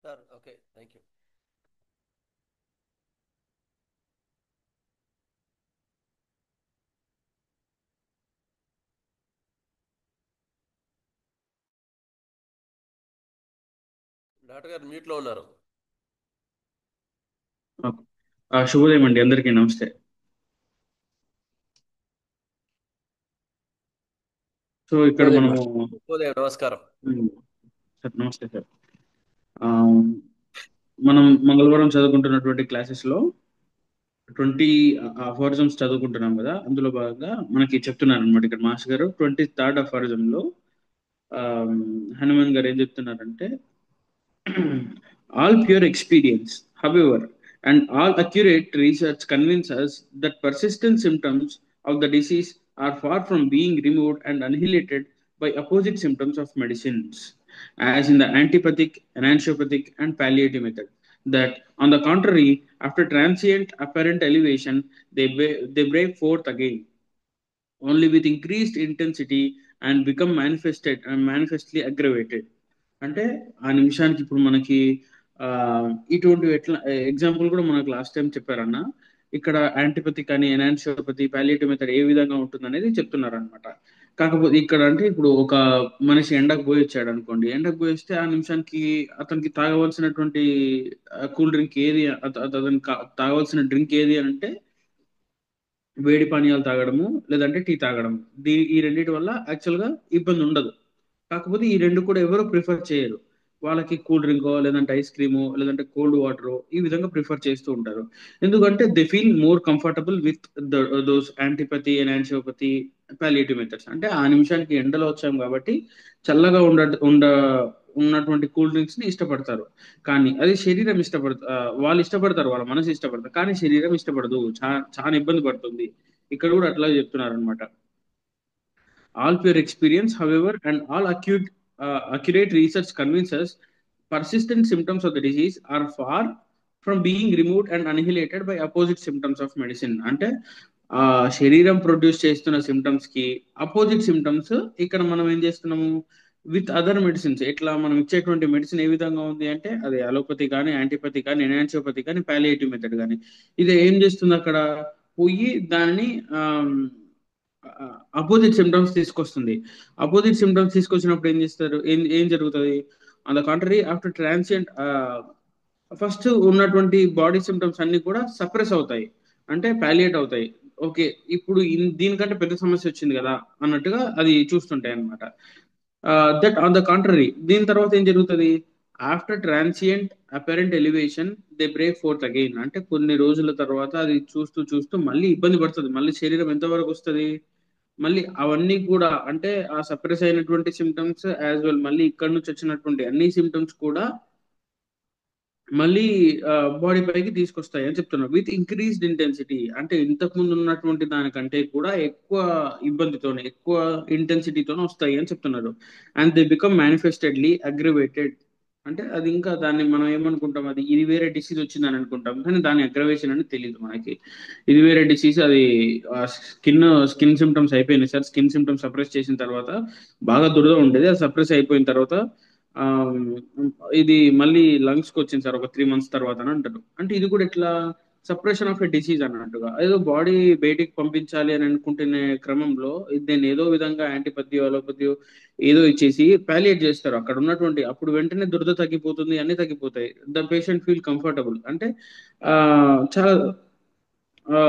Sir okay thank you. Doctor గారు మ్యూట్లో ఉన్నారు. శుభోదయం అండి, అందరికీ నమస్తే. సో ఇక్కడ శుభోదయం మనము డాక్టర్. శుభోదయం, నమస్కారం. ఉమ్, సార్ నమస్తే సార్. ఆ, మనం మంగళవారం చదువుకుంటున్నటువంటి క్లాసెస్ లో 20 అఫారిజమ్స్ చదువుకుంటున్నాం కదా. అందులో భాగంగా మనకి చెప్తున్నారు అనమాట ఇక్కడ మాస్ గారు 23rd అఫారిజం లో. ఆ, హనుమాన్ గారు ఏం చెప్తున్నారంటే, all pure experience, however, and all accurate research convince us that persistent symptoms of the disease are far from being removed and annihilated by opposite symptoms of medicines, as in the antipathic, enantiopathic, and palliative method. That, on the contrary, after transient apparent elevation, they break forth again, only with increased intensity and become manifested and manifestly aggravated. అంటే ఆ నిమిషానికి ఇప్పుడు మనకి ఆ ఇటువంటి ఎట్లా example కూడా మనకు లాస్ట్ టైం చెప్పారన్న. ఇక్కడ యాంటీపతి కానీ ఎనాన్షియోపతి పాలియేటివ్ మెథడ్ ఏ విధంగా ఉంటుంది అనేది చెప్తున్నారు అనమాట. కాకపోతే ఇక్కడ అంటే ఇప్పుడు ఒక మనిషి ఎండకు పోయి వచ్చాడు అనుకోండి, ఎండకు పోయి వస్తే ఆ నిమిషానికి అతనికి తాగవలసినటువంటి కూల్ డ్రింక్ ఏది, అతనికి తాగవలసిన డ్రింక్ ఏది అని అంటే వేడి పానీయాలు తాగడము లేదంటే టీ తాగడం. ఈ రెండింటి వల్ల యాక్చువల్గా ఇబ్బంది ఉండదు. కాకపోతే ఈ రెండు కూడా ఎవరు ప్రిఫర్ చేయరు. వాళ్ళకి కూల్ డ్రింకో లేదంటే ఐస్ క్రీమో లేదంటే కోల్డ్ వాటరో ఈ విధంగా ప్రిఫర్ చేస్తూ ఉంటారు. ఎందుకంటే they feel more comfortable with those యాంటీపతి and angiopathy palliative methods. అంటే ఆ నిమిషానికి ఎండలో వచ్చాం కాబట్టి చల్లగా ఉన్నటువంటి కూల్ డ్రింక్స్ ని ఇష్టపడతారు. కానీ అది శరీరం వాళ్ళు ఇష్టపడతారు, వాళ్ళ మనసు ఇష్టపడతారు, కానీ శరీరం ఇష్టపడదు, చాలా ఇబ్బంది పడుతుంది. ఇక్కడ కూడా అట్లా చెప్తున్నారు అనమాట. All pure experience, however, and all accurate research convinces persistent symptoms of the disease are far from being removed and annihilated by opposite symptoms of medicine. అంటే ఆ శరీరం ప్రొడ్యూస్ చేస్తున్న సిమ్టమ్స్ కి అపోజిట్ సిమ్టమ్స్ ఇక్కడ మనం ఏం చేస్తున్నాము విత్ అదర్ మెడిసిన్స్. ఇట్లా మనం ఇచ్చేటువంటి మెడిసిన్ ఏ విధంగా ఉంది అంటే అది అలోపతి కానీ యాంటీపతి కానీ ఎనాన్షియోపతి కానీ పాలియేటివ్ మెథడ్ కానీ ఇది ఏం చేస్తుంది అక్కడ పోయి దానిని అపోజిట్ సిమ్టమ్స్ తీసుకొస్తుంది. అపోజిట్ సిమ్టమ్స్ తీసుకొచ్చినప్పుడు ఏం చేస్తారు, ఏం జరుగుతుంది? On the contrary, after transient first ఉన్నటువంటి బాడీ సిమ్టమ్స్ అన్ని కూడా సప్రెస్ అవుతాయి, అంటే పాలియేట్ అవుతాయి. ఓకే, ఇప్పుడు దీనికంటే పెద్ద సమస్య వచ్చింది కదా అన్నట్టుగా అది చూస్తుంటాయి అన్నమాట. దట్ ఆన్ ద కాంట్రరీ, దీని తర్వాత ఏం జరుగుతుంది? After transient apparent elevation they break forth again. అంటే కొన్ని రోజుల తర్వాత అది చూస్తూ చూస్తూ మళ్ళీ ఇబ్బంది పడుతుంది. మళ్ళీ శరీరం ఎంతవరకు వస్తుంది, మళ్ళీ అవన్నీ కూడా అంటే ఆ సప్రెస్ అయినటువంటి సిమ్టమ్స్ యాజ్ వెల్ మళ్ళీ ఇక్కడ నుంచి వచ్చినటువంటి అన్ని సిమ్టమ్స్ కూడా మళ్ళీ బాడీ పైకి తీసుకొస్తాయి అని చెప్తున్నారు. విత్ ఇంక్రీస్డ్ ఇంటెన్సిటీ, అంటే ఇంతకు ముందు ఉన్నటువంటి దానికంటే కూడా ఎక్కువ ఇబ్బందితోనే ఎక్కువ ఇంటెన్సిటీతోనే వస్తాయి అని చెప్తున్నారు. And they become manifestedly aggravated. అంటే అది ఇంకా దాన్ని మనం ఏమనుకుంటాం, అది ఇది వేరే డిసీజ్ వచ్చిందని అనుకుంటాం, కానీ దాని అగ్రవేషన్ అని తెలియదు మనకి. ఇది వేరే డిసీజ్, అది స్కిన్ స్కిన్ సిమ్టమ్స్ అయిపోయినాయి సార్. స్కిన్ సిమ్టమ్స్ సప్రెస్ చేసిన తర్వాత బాగా దురద ఉండేది, అది సప్రెస్ అయిపోయిన తర్వాత ఆ, ఇది మళ్ళీ లంగ్స్ కి వచ్చింది సార్ ఒక 3 months తర్వాత అని అంటారు. అంటే ఇది కూడా ఎట్లా సపరేషన్ ఆఫ్ ఎ డిసీజ్ అన్నట్టుగా ఏదో బాడీ బయటికి పంపించాలి అని అనుకుంటున్న క్రమంలో దీన్ని ఏదో విధంగా యాంటీపతియో అలోపతియో ఏదో ఇచ్చేసి పాలియేట్ చేస్తారు. అక్కడ ఉన్నటువంటి అప్పుడు వెంటనే దురద తగ్గిపోతుంది, అన్ని తగ్గిపోతాయి, ద పేషెంట్ ఫీల్ కంఫర్టబుల్. అంటే ఆ చాలా ఆ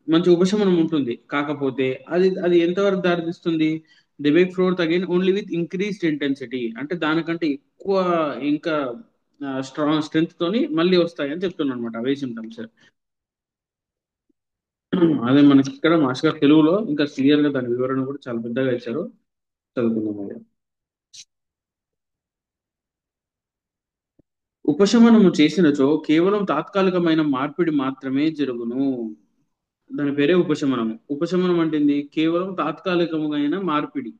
మంచి ఉపశమనం ఉంటుంది. కాకపోతే అది అది ఎంతవరకు దారితీస్తుంది? The Wake floor again only with increased intensity. అంటే దానికంటే ఎక్కువ ఇంకా స్ట్రెంగ్త్ తోని మళ్ళీ వస్తాయి అని చెప్తున్నాను అనమాట అవే సిమ్టమ్స్. అదే మనకి ఇక్కడ మాస్టర్ గారు తెలుగులో ఇంకా క్లియర్ గా దాని వివరణ కూడా చాలా పెద్దగా ఇచ్చారు. చదువుకుందాం అది. ఉపశమనము చేసినచో కేవలం తాత్కాలికమైన మార్పిడి మాత్రమే జరుగును. దాని పేరే ఉపశమనము. ఉపశమనం అంటేంది? కేవలం తాత్కాలికమైన మార్పిడి,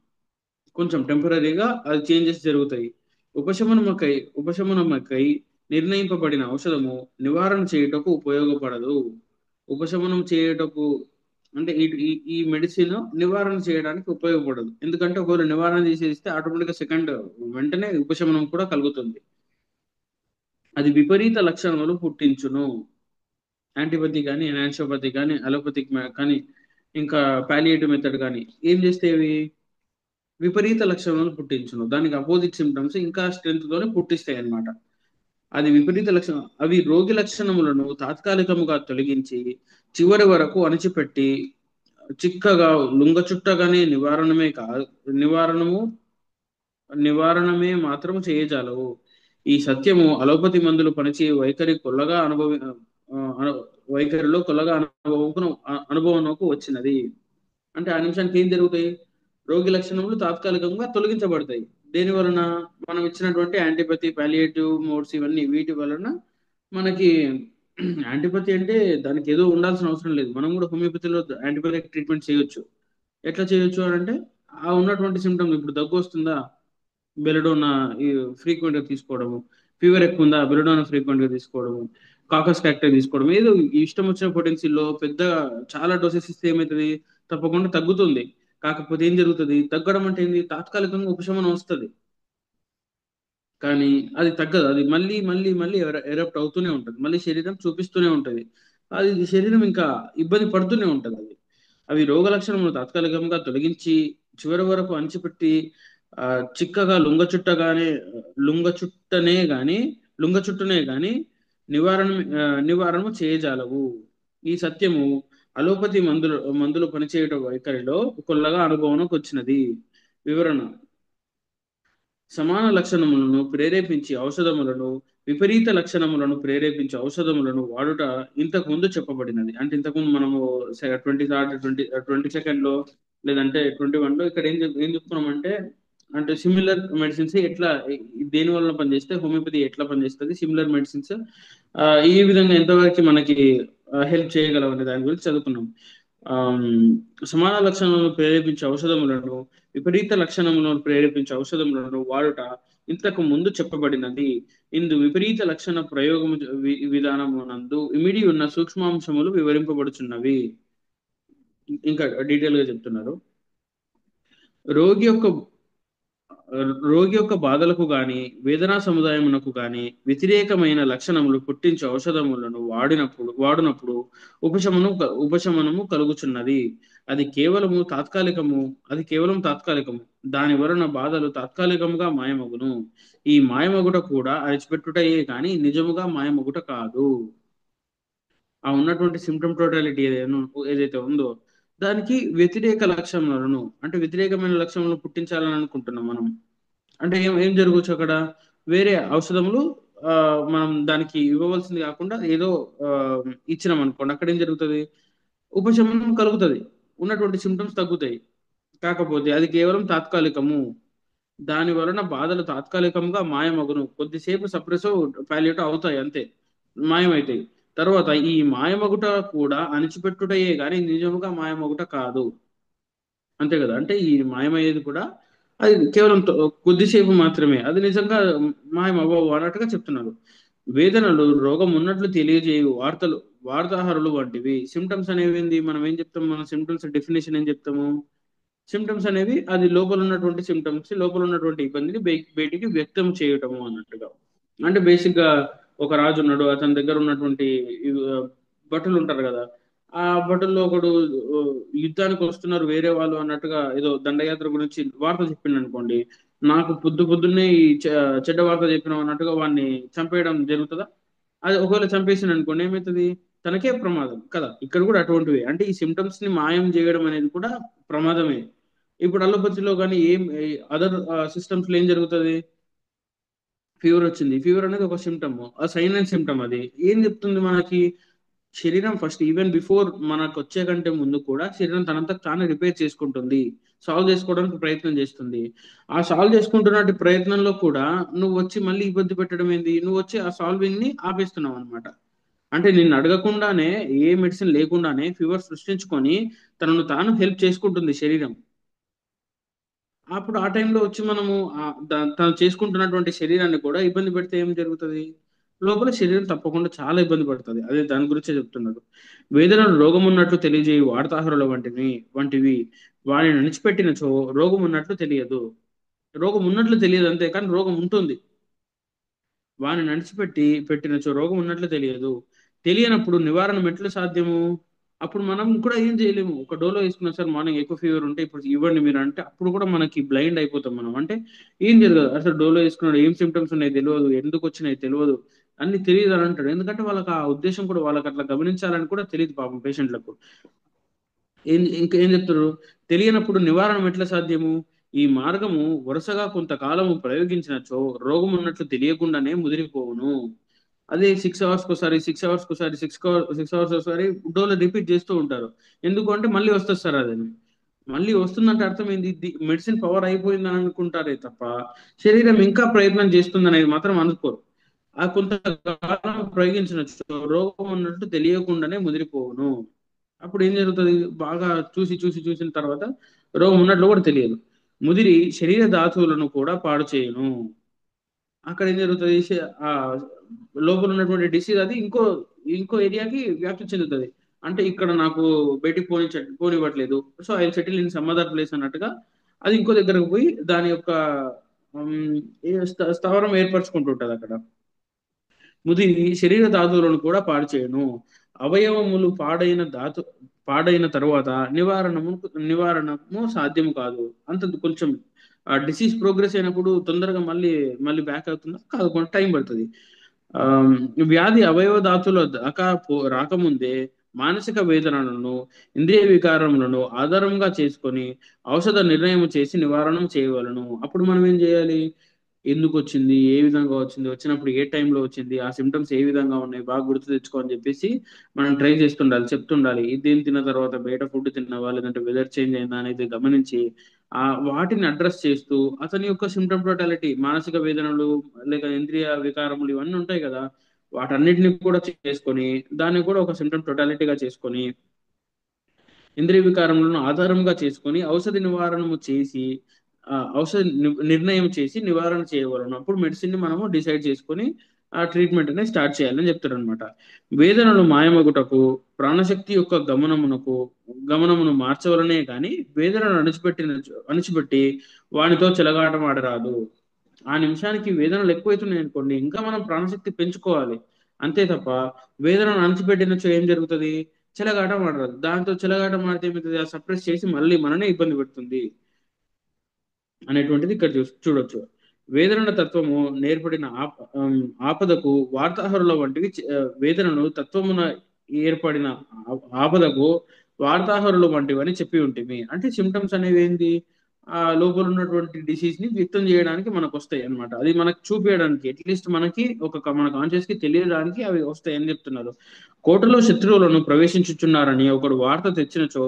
కొంచెం టెంపరీగా అది చేంజెస్ జరుగుతాయి. ఉపశమనమకై ఉపశమనమకై నిర్ణయింపబడిన ఔషధము నివారణ చేయుటకు ఉపయోగపడదు. ఉపశమనం చేయుటకు అంటే ఈ మెడిసిన్ నివారణ చేయడానికి ఉపయోగపడదు. ఎందుకంటే ఒకవేళ నివారణ చేసేస్తే ఆటోమేటిక్గా సెకండ్ వెంటనే ఉపశమనం కూడా కలుగుతుంది. అది విపరీత లక్షణములు పుట్టించును. యాంటీపతి కానీ, ఎనాన్షియోపతి కానీ, అలోపతిక్ కానీ, ఇంకా పాలియేటివ్ మెథడ్ కానీ ఏం చేస్తేవి విపరీత లక్షణాలను పుట్టించును. దానికి అపోజిట్ సిమ్టమ్స్ ఇంకా స్ట్రెంత్ తోనే పుట్టిస్తాయి అన్నమాట. అది విపరీత లక్షణం. అవి రోగి లక్షణములను తాత్కాలికముగా తొలగించి చివరి వరకు అణిచిపెట్టి చిక్కగా లుంగచుట్టగానే నివారణము నివారణమే మాత్రం చేయజాలవు. ఈ సత్యము అలోపతి మందులు పనిచేయ వైఖరి కొల్లగా వైఖరిలో కొల్లగా అనుభవంలోకి వచ్చినది. అంటే ఆ నిమిషానికి ఏం జరుగుతాయి? రోగి లక్షణములు తాత్కాలికంగా తొలగించబడతాయి. దేని వలన? మనం ఇచ్చినటువంటి యాంటీపతి, పాలియేటివ్ మోడ్స్ ఇవన్నీ వీటి వలన మనకి యాంటీపతి అంటే దానికి ఏదో ఉండాల్సిన అవసరం లేదు. మనం కూడా హోమియోపతిలో యాంటీబయాటిక్ ట్రీట్మెంట్ చేయొచ్చు. ఎట్లా చేయొచ్చు అని అంటే ఆ ఉన్నటువంటి సిమ్టమ్స్, ఇప్పుడు దగ్గు వస్తుందా, బెలడోనా ఫ్రీక్వెంట్ గా తీసుకోవడము, ఫీవర్ ఎక్కువ ఉందా, బెలడోనా ఫ్రీక్వెంట్ గా తీసుకోవడము, కాకస్ కాక్టర్ తీసుకోవడం, ఏదో ఇష్టం వచ్చిన పొటెన్సీలో పెద్ద చాలా డోసెస్ ఇస్తే ఏమవుతుంది? తప్పకుండా తగ్గుతుంది. కాకపోతే ఏం జరుగుతుంది? తగ్గడం అంటే ఏంది? తాత్కాలికంగా ఉపశమనం వస్తుంది, కానీ అది తగ్గదు. అది మళ్ళీ మళ్ళీ మళ్ళీ ఎరప్ట్ అవుతూనే ఉంటుంది. మళ్ళీ శరీరం చూపిస్తూనే ఉంటుంది. అది శరీరం ఇంకా ఇబ్బంది పడుతూనే ఉంటుంది. అవి రోగ లక్షణములు తాత్కాలికంగా తొలగించి చివరి వరకు అణిచిపెట్టి ఆ, చిక్కగా లుంగ చుట్టనే గాని లుంగ చుట్టనే గాని నివారణ నివారణ చేయజాలవు. ఈ సత్యము అలోపతి మందులు పనిచేయట వైఖరిలో కొల్లగా అనుభవంలోకి వచ్చినది. వివరణ: సమాన లక్షణములను ప్రేరేపించి ఔషధములను, విపరీత లక్షణములను ప్రేరేపించి ఔషధములను వాడుట ఇంతకు ముందు చెప్పబడినది. అంటే ఇంతకుముందు మనము 22nd లో లేదంటే 21 లో ఇక్కడ ఏం చెప్తున్నామంటే, అంటే సిమిలర్ మెడిసిన్స్ ఎట్లా దేని వలన పనిచేస్తే హోమియోపతి ఎట్లా పనిచేస్తుంది, సిమిలర్ మెడిసిన్స్ ఈ విధంగా ఎంతవరకు మనకి హెల్ప్ చేయగలవు అనే దాని గురించి చదువుకున్నాం. ఆమ్, సమాన లక్షణాలను ప్రేరేపించే ఔషధములను, విపరీత లక్షణములను ప్రేరేపించే ఔషధములను వాడుట ఇంతకు ముందు చెప్పబడినది. ఇందు విపరీత లక్షణ ప్రయోగము విధానమునందు ఇమిడి ఉన్న సూక్ష్మాంశములు వివరింపబడుచున్నవి. ఇంకా డీటెయిల్ గా చెప్తున్నారు. రోగి యొక్క రోగి యొక్క బాధలకు గాని వేదనా సముదాయమునకు గాని వ్యతిరేకమైన లక్షణములు పుట్టించే ఔషధములను వాడినప్పుడు ఉపశమనము కలుగుచున్నది. అది కేవలం తాత్కాలికము. దాని వలన బాధలు తాత్కాలికముగా మాయమగును. ఈ మాయమగుట కూడా అరిచిపెట్టుటయే కానీ నిజముగా మాయమగుట కాదు. ఆ ఉన్నటువంటి సిమ్టమ్ టోటాలిటీ ఏదైతే ఉందో దానికి వ్యతిరేక లక్షణాలను, అంటే వ్యతిరేకమైన లక్షణాలను పుట్టించాలని అనుకుంటున్నాం మనం. అంటే ఏం జరగవచ్చు అక్కడ? వేరే ఔషధములు ఆ, మనం దానికి ఇవ్వవలసింది కాకుండా ఏదో ఆ, ఇచ్చినాం అనుకోండి, అక్కడ ఏం జరుగుతుంది? ఉపశమనం కలుగుతుంది, ఉన్నటువంటి సిమ్టమ్స్ తగ్గుతాయి. కాకపోతే అది కేవలం తాత్కాలికము. దాని వలన బాధలు తాత్కాలికంగా మాయమగును. కొద్దిసేపు సప్రెసో పాలియేటో అవుతాయి, అంతే, మాయమైతాయి. తర్వాత ఈ మాయమగుట కూడా అణిచిపెట్టుటయే గాని నిజముగా మాయమగుట కాదు. అంతే కదా? అంటే ఈ మాయమయ్యేది కూడా అది కేవలం కొద్దిసేపు మాత్రమే, అది నిజంగా మాయమవ్వవు అన్నట్టుగా చెప్తున్నారు. వేదనలు రోగం ఉన్నట్లు తెలియజేయు వార్తాహరులు వంటివి. సిమ్టమ్స్ అనేవి ఏంది? మనం ఏం చెప్తాం? మన సిమ్టమ్స్ డెఫినేషన్ ఏం చెప్తాము? సిమ్టమ్స్ అనేవి అది లోపల ఉన్నటువంటి సిమ్టమ్స్, లోపల ఉన్నటువంటి ఇబ్బందిని బయటికి వ్యక్తం చేయటము అన్నట్టుగా. అంటే బేసిక్ గా ఒక రాజు ఉన్నాడు, అతని దగ్గర ఉన్నటువంటి భటులు ఉంటారు కదా, ఆ భటుల్లో ఒకడు ఆ, యుద్ధానికి వస్తున్నారు వేరే వాళ్ళు అన్నట్టుగా ఏదో దండయాత్ర గురించి వార్త చెప్పిండు అనుకోండి, నాకు పొద్దున్నే ఈ చెడ్డ వార్త చెప్పినాం అన్నట్టుగా వాడిని చంపేయడం జరుగుతుందా? అది ఒకవేళ చంపేసింది అనుకోండి, ఏమవుతుంది? తనకే ప్రమాదం కదా. ఇక్కడ కూడా అటువంటివి, అంటే ఈ సిమ్టమ్స్ ని మాయం చేయడం అనేది కూడా ప్రమాదమే. ఇప్పుడు అలోపతిలో కానీ అదర్ సిస్టమ్స్ లో ఏం జరుగుతుంది? ఫీవర్ వచ్చింది, ఫీవర్ అనేది ఒక సిమ్టమ్, ఆ సైన్ అండ్ సిమ్టమ్. అది ఏం చెప్తుంది మనకి? శరీరం ఫస్ట్ ఈవెన్ బిఫోర్ మనకు వచ్చే కంటే ముందు కూడా శరీరం తనంతా తానే రిపేర్ చేసుకుంటుంది, సాల్వ్ చేసుకోవడానికి ప్రయత్నం చేస్తుంది. ఆ సాల్వ్ చేసుకుంటున్న ప్రయత్నంలో కూడా నువ్వు వచ్చి మళ్ళీ ఇబ్బంది పెట్టడం ఏంది? నువ్వు వచ్చి ఆ సాల్వింగ్ ని ఆపేస్తున్నావు అనమాట. అంటే నిన్ను అడగకుండానే, ఏ మెడిసిన్ లేకుండానే ఫీవర్ సృష్టించుకొని తనను తాను హెల్ప్ చేసుకుంటుంది శరీరం. అప్పుడు ఆ టైంలో వచ్చి మనము తను చేసుకుంటున్నటువంటి శరీరాన్ని కూడా ఇబ్బంది పెడితే ఏం జరుగుతుంది? లోపల శరీరం తప్పకుండా చాలా ఇబ్బంది పడుతుంది. అదే దాని గురించే చెప్తున్నారు. వేదనలు రోగం ఉన్నట్లు తెలియజేయు వార్తాహరుల వంటివి వారిని అణిచిపెట్టినచో రోగం ఉన్నట్లు తెలియదు. రోగం ఉన్నట్లు తెలియదు అంతే, కానీ రోగం ఉంటుంది. వాని నడిచిపెట్టి పెట్టినచో రోగం ఉన్నట్లు తెలియదు. తెలియనప్పుడు నివారణ ఎట్లు సాధ్యము? అప్పుడు మనం కూడా ఏం చేయలేము. ఒక డోలో వేసుకున్నా సార్ మార్నింగ్ ఎక్కువ ఫీవర్ ఉంటే ఇప్పుడు ఇవ్వండి మీరు అంటే అప్పుడు కూడా మనకి బ్లైండ్ అయిపోతాం మనం. అంటే ఏం జరగదు. అసలు డోలో వేసుకున్నాడు ఏం సిమ్టమ్స్ ఉన్నాయి తెలియదు, ఎందుకు వచ్చినాయి తెలియదు, అన్ని తెలియదు అని అంటాడు. ఎందుకంటే వాళ్ళకి ఆ ఉద్దేశం కూడా వాళ్ళకి అట్లా గమనించాలని కూడా తెలియదు పాపం పేషెంట్లకు. ఇంకా ఏం చెప్తారు? తెలియనప్పుడు నివారణ ఎట్లా సాధ్యము? ఈ మార్గము వరుసగా కొంతకాలము ప్రయోగించినచో రోగం ఉన్నట్లు తెలియకుండానే ముదిరిపోవును. అదే 6 అవర్స్ ఒకసారి 6 అవర్స్ ఒకసారి 6 అవర్స్ ఒకసారి డోలో రిపీట్ చేస్తూ ఉంటారు. ఎందుకు అంటే మళ్ళీ వస్తుంది సార్ అది. మళ్ళీ వస్తుందంటే అర్థం ఏంది? మెడిసిన్ పవర్ అయిపోయిందని అనుకుంటారే తప్ప శరీరం ఇంకా ప్రయత్నం చేస్తుంది అనేది మాత్రం అనుకోరు. ఆ కొంతకాలం ప్రయోగించిన రోగం ఉన్నట్టు తెలియకుండానే ముదిరిపోవును. అప్పుడు ఏం జరుగుతుంది? బాగా చూసిన తర్వాత రోగం ఉన్నట్లు కూడా తెలియదు. ముదిరి శరీర ధాతువులను కూడా పాడు చేయును. అక్కడ ఏం జరుగుతుంది? లోపల ఉన్నటువంటి డిసీజ్ అది ఇంకో ఏరియాకి వ్యాప్తి చెందుతుంది. అంటే ఇక్కడ నాకు బయటికి పోనివ్వట్లేదు, so I settle in some other place అన్నట్టుగా అది ఇంకో దగ్గరకు పోయి దాని యొక్క స్థావరం ఏర్పరచుకుంటుంటది అక్కడ. ముదిరి శరీర ధాతువులను కూడా పాడు చేయను. అవయవములు పాడైన తరువాత నివారణము సాధ్యము కాదు. అంత కొంచెం డిసీజ్ ప్రోగ్రెస్ అయినప్పుడు తొందరగా మళ్ళీ మళ్ళీ బ్యాక్ అవుతుందా? కాదు, కొంచెం టైం పడుతుంది. ఆ, వ్యాధి అవయవ ధాతువుల దాకా రాకముందే మానసిక వేదనలను, ఇంద్రియ వికారములను ఆధారంగా చేసుకొని ఔషధ నిర్ణయం చేసి నివారణ చేయవలను. అప్పుడు మనం ఏం చేయాలి? ఎందుకు వచ్చింది, ఏ విధంగా వచ్చింది, వచ్చినప్పుడు ఏ టైంలో వచ్చింది, ఆ సిమ్టమ్స్ ఏ విధంగా ఉన్నాయి బాగా గుర్తు తెచ్చుకో అని చెప్పేసి మనం ట్రై చేస్తుండాలి, చెప్తుండాలి. ఇది తిన్న తర్వాత బయట ఫుడ్ తిన్నావా లేదంటే వెదర్ చేంజ్ అయిందా అనేది గమనించి వాటిని అడ్రస్ చేస్తూ అతని యొక్క సిమ్టమ్ టోటాలిటీ, మానసిక వేదనలు లేక ఇంద్రియ వికారములు ఇవన్నీ ఉంటాయి కదా, వాటన్నిటిని కూడా చేసుకొని దాన్ని కూడా ఒక సిమ్టమ్ టోటాలిటీగా చేసుకొని ఇంద్రియ వికారములను ఆధారంగా చేసుకొని ఔషధ నివారణము చేసి నిర్ణయం చేసి నివారణ చేయవలను. అప్పుడు మెడిసిన్ ని మనము డిసైడ్ చేసుకొని ఆ ట్రీట్మెంట్ అనేది స్టార్ట్ చేయాలని చెప్తారు అనమాట. వేదనలు మాయమగుటకు ప్రాణశక్తి యొక్క గమనమును మార్చవలనే కానీ వేదనను అణిచిపెట్టి వానితో చెలగాటం ఆడరాదు. ఆ నిమిషానికి వేదనలు ఎక్కువైతున్నాయి అనుకోండి, ఇంకా మనం ప్రాణశక్తి పెంచుకోవాలి అంతే తప్ప వేదనను అణిచిపెట్టినచో ఏం జరుగుతుంది? చెలగాటం ఆడరాదు. దాంతో చెలగాటం ఆడితే ఏమవుతుంది? సప్రెస్ చేసి మళ్ళీ మననే ఇబ్బంది పెడుతుంది అనేటువంటిది ఇక్కడ చూడొచ్చు. వేదన తత్వము నేర్పడిన ఆపదకు వార్తాహరుల వంటివి వేదనను తత్వమున ఏర్పడిన ఆపదకు వార్తాహరులు వంటివి అని చెప్పి ఉంటుంది. అంటే సిమ్టమ్స్ అనేవి ఏంది? ఆ లోపల ఉన్నటువంటి డిసీజ్ ని వ్యక్తం చేయడానికి మనకు వస్తాయి అన్నమాట. అది మనకు చూపించడానికి అట్లీస్ట్ మనకి మన కాన్షియస్ కి తెలియడానికి అవి వస్తాయి అని చెప్తున్నారు. కోటలో శత్రువులను ప్రవేశించుచున్నారని ఒకడు వార్త తెచ్చినచో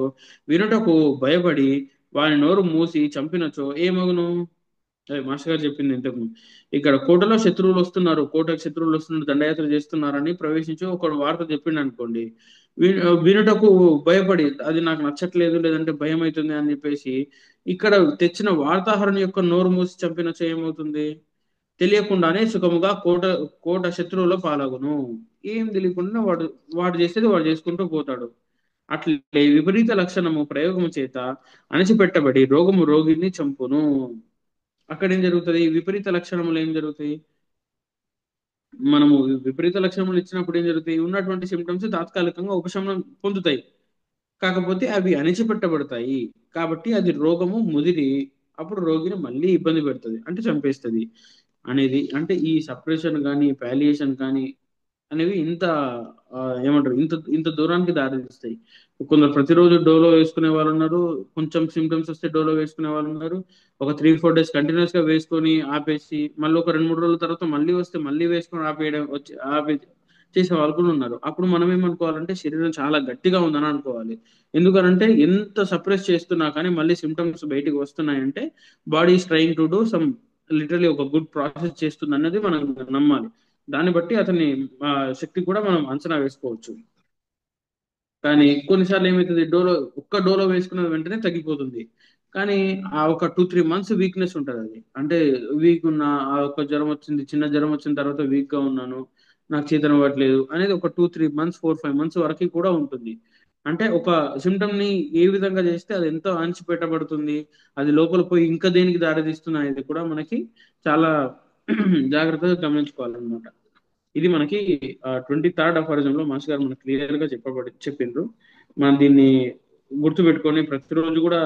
వినుటకు భయపడి వాని నోరు మూసి చంపినచో ఏమగును? అదే మాస్టర్ గారు చెప్పింది ఇంతకు ముందు. ఇక్కడ కోటకు శత్రువులు వస్తున్నారు, దండయాత్ర చేస్తున్నారని ప్రవేశించి ఒకడు వార్త చెప్పిండు అనుకోండి, వినుటకు భయపడి అది నాకు నచ్చట్లేదు లేదంటే భయం అవుతుంది అని చెప్పేసి ఇక్కడ తెచ్చిన వార్తాహరుని యొక్క నోరు మూసి చంపినచో ఏమవుతుంది? తెలియకుండానే సుఖముగా కోట శత్రువుల పాలగును. ఏం తెలియకుండా వాడు వాడు చేసేది వాడు చేసుకుంటూ పోతాడు. అట్లే విపరీత లక్షణము ప్రయోగము చేత అణచిపెట్టబడి రోగము రోగిని చంపును. అక్కడ ఏం జరుగుతుంది? విపరీత లక్షణములు ఏం జరుగుతాయి? మనము విపరీత లక్షణములు ఇచ్చినప్పుడు ఏం జరుగుతాయి? ఉన్నటువంటి సిమ్టమ్స్ తాత్కాలికంగా ఉపశమనం పొందుతాయి, కాకపోతే అవి అణిచిపెట్టబడతాయి. కాబట్టి అది రోగము ముదిరి అప్పుడు రోగిని మళ్ళీ ఇబ్బంది పెడుతుంది, అంటే చంపేస్తుంది అనేది. అంటే ఈ సపరేషన్ కానీ పాలియేషన్ కానీ అనేవి ఇంత ఆ, ఏమంటారు ఇంత ఇంత దూరానికి దారితీస్తాయి. కొందరు ప్రతిరోజు డోలో వేసుకునే వాళ్ళు ఉన్నారు, కొంచెం సిమ్టమ్స్ వస్తే డోలో వేసుకునే వాళ్ళు ఉన్నారు, ఒక 3-4 డేస్ కంటిన్యూస్ గా వేసుకొని ఆపేసి మళ్ళీ ఒక 2-3 రోజుల తర్వాత మళ్ళీ వస్తే మళ్ళీ వేసుకొని ఆపే చేసే వాళ్ళు కూడా ఉన్నారు. అప్పుడు మనం ఏమనుకోవాలంటే శరీరం చాలా గట్టిగా ఉందని అనుకోవాలి. ఎందుకనంటే ఎంత సప్రెస్ చేస్తున్నా కానీ మళ్ళీ సిమ్టమ్స్ బయటికి వస్తున్నాయంటే body is trying to do some literally ఒక గుడ్ ప్రాసెస్ చేస్తుంది అన్నది మనం నమ్మాలి. దాన్ని బట్టి అతని ఆ, శక్తి కూడా మనం అంచనా వేసుకోవచ్చు. కానీ కొన్నిసార్లు ఏమవుతుంది? ఒక్క డోలో వేసుకున్న వెంటనే తగ్గిపోతుంది. కానీ ఆ ఒక 2-3 మంత్స్ వీక్నెస్ ఉంటుంది. అది అంటే వీక్ ఉన్న ఆ ఒక జ్వరం వచ్చింది, చిన్న జ్వరం వచ్చిన తర్వాత వీక్ గా ఉన్నాను, నాకు చేతన అవ్వట్లేదు అనేది ఒక 2-3 మంత్స్ 4-5 మంత్స్ వరకు కూడా ఉంటుంది. అంటే ఒక సిమ్టమ్ ని ఏ విధంగా చేస్తే అది ఎంతో అణచిపెట్టబడుతుంది, అది లోపల పోయి ఇంకా దేనికి దారితీస్తుంది అనేది కూడా మనకి చాలా జాగ్రత్తగా గమనించుకోవాలన్నమాట. ఇది మనకి 23rd అఫారిజంలో మాస్టర్ గారు మనకు క్లియర్ గా చెప్పిండ్రు. మనం దీన్ని గుర్తుపెట్టుకొని ప్రతిరోజు కూడా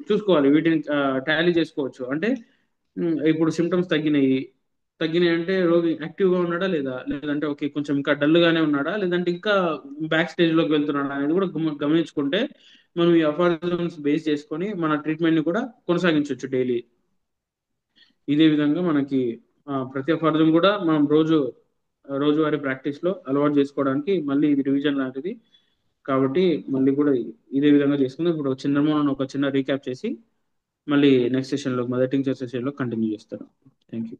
చూసుకోవాలి, వీటిని టాలీ చేసుకోవచ్చు. అంటే ఇప్పుడు సిమ్టమ్స్ తగ్గినాయి అంటే రోగి యాక్టివ్ గా ఉన్నాడా లేదా, లేదంటే ఓకే కొంచెం ఇంకా డల్ గానే ఉన్నాడా, లేదంటే ఇంకా బ్యాక్ స్టేజ్ లోకి వెళ్తున్నాడా అనేది కూడా గమనించుకుంటే మనం ఈ అఫారిజమ్స్ బేస్ చేసుకొని మన ట్రీట్మెంట్ ని కూడా కొనసాగించవచ్చు డైలీ. ఇదే విధంగా మనకి ప్రతి అఫారిజం కూడా మనం రోజువారీ ప్రాక్టీస్ లో అలవాటు చేసుకోవడానికి మళ్ళీ ఇది రివిజన్ లాంటిది. కాబట్టి మళ్ళీ కూడా ఇదే విధంగా చేసుకుందాం. ఇప్పుడు ఒక చిన్న రీక్యాప్ చేసి మళ్ళీ నెక్స్ట్ సెషన్ లో మదర్ టీచర్ సెషన్ లో కంటిన్యూ చేస్తాను. Thank you.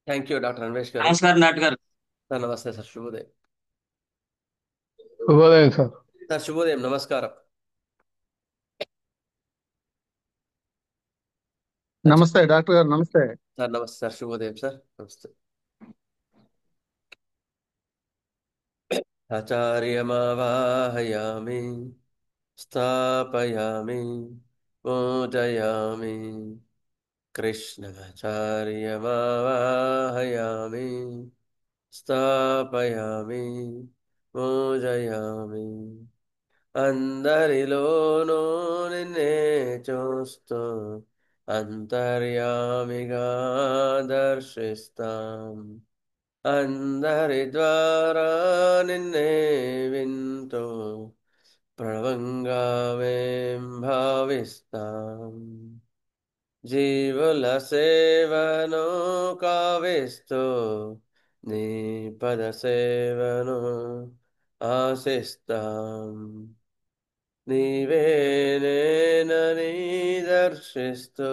Thank you doctor Anvesh గారు. నమస్కారం డాక్టర్ గారు. సార్ నమస్తే సార్, శుభోదయం. శుభోదయం సార్. సార్ శుభోదయం, నమస్కారం. నమస్తే డాక్టర్ గారు. నమస్తే సార్ నమస్తే సార్, శుభోదయం సార్, నమస్తే. ఆచార్యమావాహయామి స్థాపయామి పూజయామి. కృష్ణాచార్యమావాహయామి స్థాపయామి పూజయామి. అందరిలోనూ నిన్నే చూస్తూ అంతర్యామిగా దర్శిస్తాం. అందరి ద్వారా నిన్నే వింటూ ప్రణవంగా మేం భావిస్తాం. జీవుల సేవను కావిస్తూ నీ పద సేవను ఆశిస్తాం. నీవే నేనని దర్శిస్తూ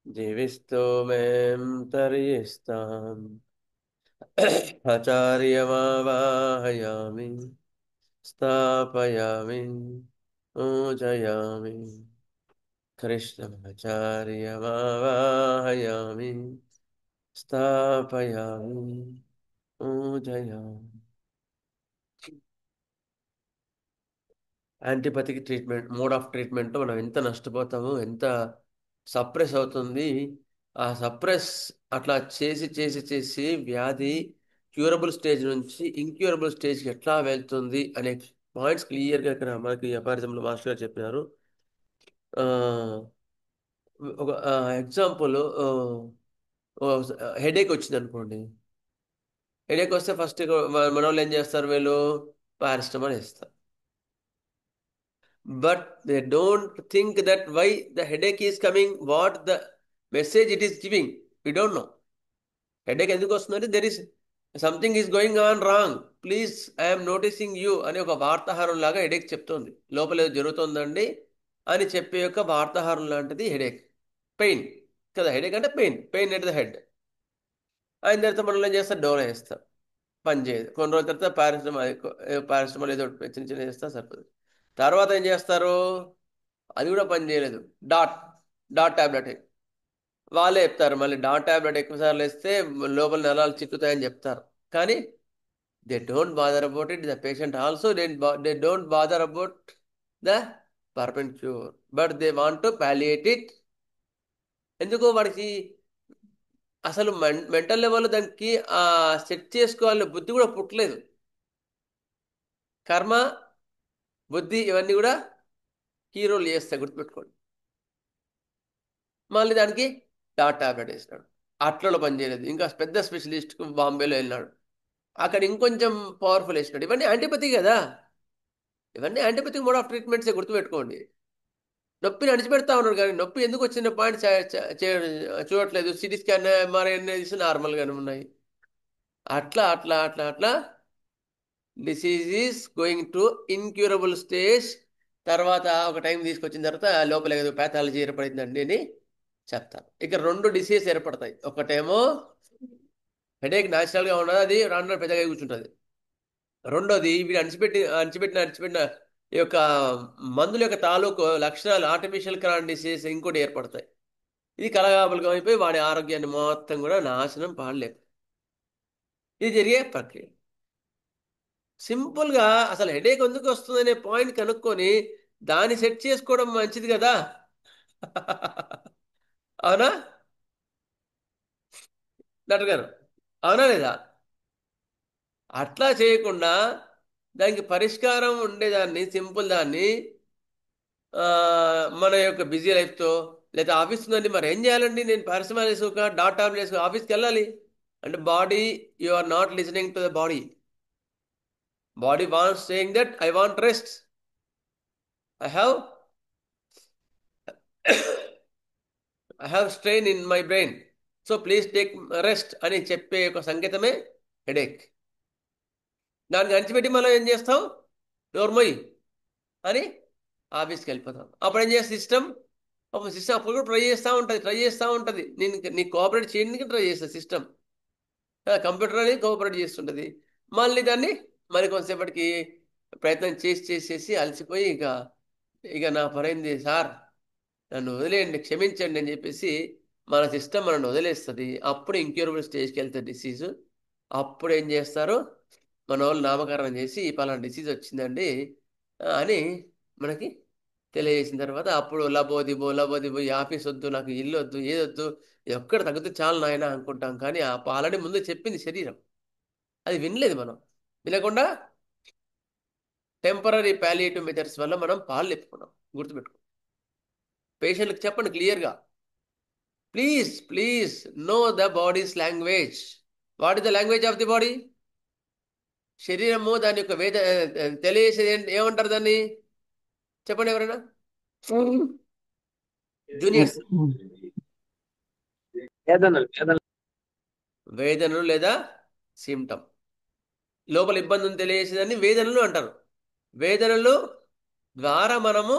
జీవిస్తూ మేం తరిస్తాం. ఆచార్యమావాహయామి స్థాపయామి పూజయామి. కృష్ణమాచార్యమావాహయామి స్థాపయామి పూజయామి. యాంటీపతిక్ ట్రీట్మెంట్, మోడ్ ఆఫ్ ట్రీట్మెంట్లో మనం ఎంత నష్టపోతామో, ఎంత సప్రెస్ అవుతుంది. ఆ సప్రెస్ అట్లా చేసి చేసి చేసి వ్యాధి క్యూరబుల్ స్టేజ్ నుంచి ఇంక్యూరబుల్ స్టేజ్కి ఎట్లా వెళ్తుంది అనే పాయింట్స్ క్లియర్గా ఇక్కడ మనకి అపారిజంలో మాస్టర్ గారు చెప్పినారు. ఒక ఎగ్జాంపుల్, హెడేక్ వచ్చింది అనుకోండి. హెడేక్ వస్తే ఫస్ట్ మన వాళ్ళు ఏం చేస్తారు, వీళ్ళు పారాసిటమాల్ వేస్తారు. But they don't think that why the headache is coming, what the message it is giving. We don't know. Headache ఎందుకు వస్తుందంటే there is something is going on wrong. Please, I am noticing you అనే ఒక వార్తాహారం లాగా headache చెప్తోంది. లోపల ఏదో జరుగుతుందండి అని చెప్పే యొక్క వార్తాహారం లాంటిది హెడేక్. పెయిన్ కదా, హెడేక్ అంటే పెయిన్ ఎట్ ద హెడ్. అయిన తర్వాత మనం ఏం చేస్తాం, డోలో వేస్తాం, పని చేయదు. కొన్ని రోజుల తర్వాత పారాసిటమాల్ ఏదో చిన్న చిన్న వేస్తా సరిపోతుంది. తర్వాత ఏం చేస్తారు, అది కూడా పని చేయలేదు, డాట్ ట్యాబ్లెట్ వాళ్ళే చెప్తారు. మళ్ళీ డాట్ ట్యాబ్లెట్ ఎక్కువసార్లు వేస్తే లోపల నరాలు చిక్కుతాయని చెప్తారు. కానీ they don't bother about it. The patient also they don't bother about the permanent cure, but they want to palliate it. ఎందుకు వాడికి అసలు మెంటల్ లెవెల్లో దానికి సెట్ చేసుకోవాలనే బుద్ధి కూడా పుట్టలేదు. కర్మ, బుద్ధి ఇవన్నీ కూడా కీ రోల్ చేస్తాయి, గుర్తుపెట్టుకోండి. మళ్ళీ దానికి డాట్ ట్యాబ్లెట్ వేసినాడు, అట్లలో పనిచేయలేదు. ఇంకా పెద్ద స్పెషలిస్ట్కి బాంబేలో వెళ్ళినాడు, అక్కడ ఇంకొంచెం పవర్ఫుల్ వేసినాడు. ఇవన్నీ యాంటీపతి కదా, ఇవన్నీ యాంటీపతిక్ మోడ్ ఆఫ్ ట్రీట్మెంట్సే, గుర్తుపెట్టుకోండి. నొప్పిని అణిచిపెడతా ఉన్నారు కానీ నొప్పి ఎందుకు వచ్చిన పాయింట్ చూడట్లేదు. సిటీ స్కాన్, ఎంఆర్ఐ తీసి నార్మల్గానే ఉన్నాయి. అట్లా అట్లా అట్లా అట్లా disease is going to incurable stage. తర్వాత ఒక టైం తీసుకొచ్చిన తర్వాత లోపల ఏదో ప్యాథాలజీ ఏర్పడిందండి అని చెప్తారు. ఇక రెండు డిసీజ్ ఏర్పడతాయి. ఒకటేమో హెడేక్ న్యాచురల్గా ఉన్నది, అది రాను పెద్దగా కూర్చుంటుంది. రెండోది వీడు అణిచిపెట్టిన ఈ యొక్క మందుల యొక్క తాలూకు లక్షణాలు, ఆర్టిఫిషియల్ క్రాన్ డిసీజ్ ఇంకోటి ఏర్పడతాయి. ఇది కలగాపులకం అయిపోయి వాడి ఆరోగ్యాన్ని మొత్తం కూడా నాశనం పాడలేదు. ఇది జరిగే ప్రక్రియ. సింపుల్గా అసలు హెడేక్ ఎందుకు వస్తుందనే పాయింట్ కనుక్కొని దాన్ని సెట్ చేసుకోవడం మంచిది కదా. అవునా డాక్టర్ గారు? అవునా లేదా? అట్లా చేయకుండా దానికి పరిష్కారం ఉండేదాన్ని, సింపుల్ దాన్ని మన యొక్క బిజీ లైఫ్తో లేదా ఆఫీస్ ఉందండి, మరి ఏం చేయాలండి? నేను పారాసిటమాల్ వేసుకోక డాట్ టాబ్లెట్ వేసుకో ఆఫీస్కి వెళ్ళాలి అంటే body, you are not listening to the body. Body wants saying that I want rest, I have I have strain in my brain, so please take rest అని చెప్పే ఒక సంకేతమే హెడేక్. దాన్ని అణిచిపెట్టి మనం ఏం చేస్తాం? నోర్మోయ్ అని ఆఫీస్కి వెళ్ళిపోతాం. అప్పుడు ఏం చేస్తే సిస్టమ్ అప్పుడు కూడా ట్రై చేస్తూ ఉంటుంది నేను నీకు కోఆపరేట్ చేయడానికి ట్రై చేస్తుంది సిస్టమ్. కంప్యూటర్ అనేది కోఆపరేట్ చేస్తుంటుంది. మళ్ళీ దాన్ని మరి కొంతసేపటికి ప్రయత్నం చేసి అలసిపోయి ఇక నా పరైంది సార్, నన్ను వదిలేయండి, క్షమించండి అని చెప్పేసి మన సిస్టమ్ మనల్ని వదిలేస్తుంది. అప్పుడు ఇంక్యూరబుల్ స్టేజ్కి వెళ్తుంది డిసీజు. అప్పుడు ఏం చేస్తారు? మన వాళ్ళు నామకరణం చేసి పలానా డిసీజ్ వచ్చిందండి అని మనకి తెలియజేసిన తర్వాత అప్పుడు లబోదిబో ఈ ఆఫీస్ వద్దు, నాకు ఇల్లు వద్దు, ఏదొద్దు, ఎక్కడ తగ్గితే చాలు నాయన అనుకుంటాం. కానీ ఆ ఆల్రెడీ ముందు చెప్పింది శరీరం, అది వినలేదు. మనం వినకుండా టెంపరీ పాలియేటివ్ మెథడ్స్ వల్ల మనం పాలు లేపుకున్నాం. గుర్తుపెట్టుకో. పేషెంట్కి చెప్పండి క్లియర్గా, please know the bodies language. What is the language of the body? శరీరము దాని యొక్క తెలియజేసేది ఏమంటారు దాన్ని? చెప్పండి ఎవరైనా, జూనియర్స్. వేదనలు లేదా సిమ్టమ్. లోపల ఇబ్బందిని తెలియజేసేదాన్ని వేదనలు అంటారు. వేదనలు ద్వారా మనము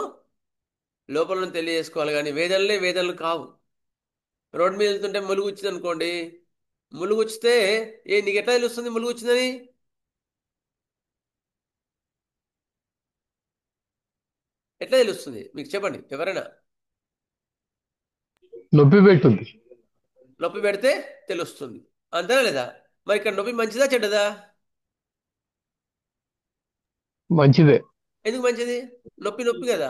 లోపలను తెలియజేసుకోవాలి, కానీ వేదనలు కావు. రోడ్డు మీద వెళ్తుంటే ములుగు వచ్చింది అనుకోండి, ములుగు వచ్చితే నీకు ఎట్లా తెలుస్తుంది ములుగు వచ్చిందని? ఎట్లా తెలుస్తుంది మీకు? చెప్పండి ఎవరైనా. నొప్పి పెడుతుంది. నొప్పి పెడితే తెలుస్తుంది, అంతేనా లేదా? మరి ఇక్కడ నొప్పి మంచిదా చెడ్డదా? మంచిదే. ఎందుకు మంచిది? నొప్పి కదా.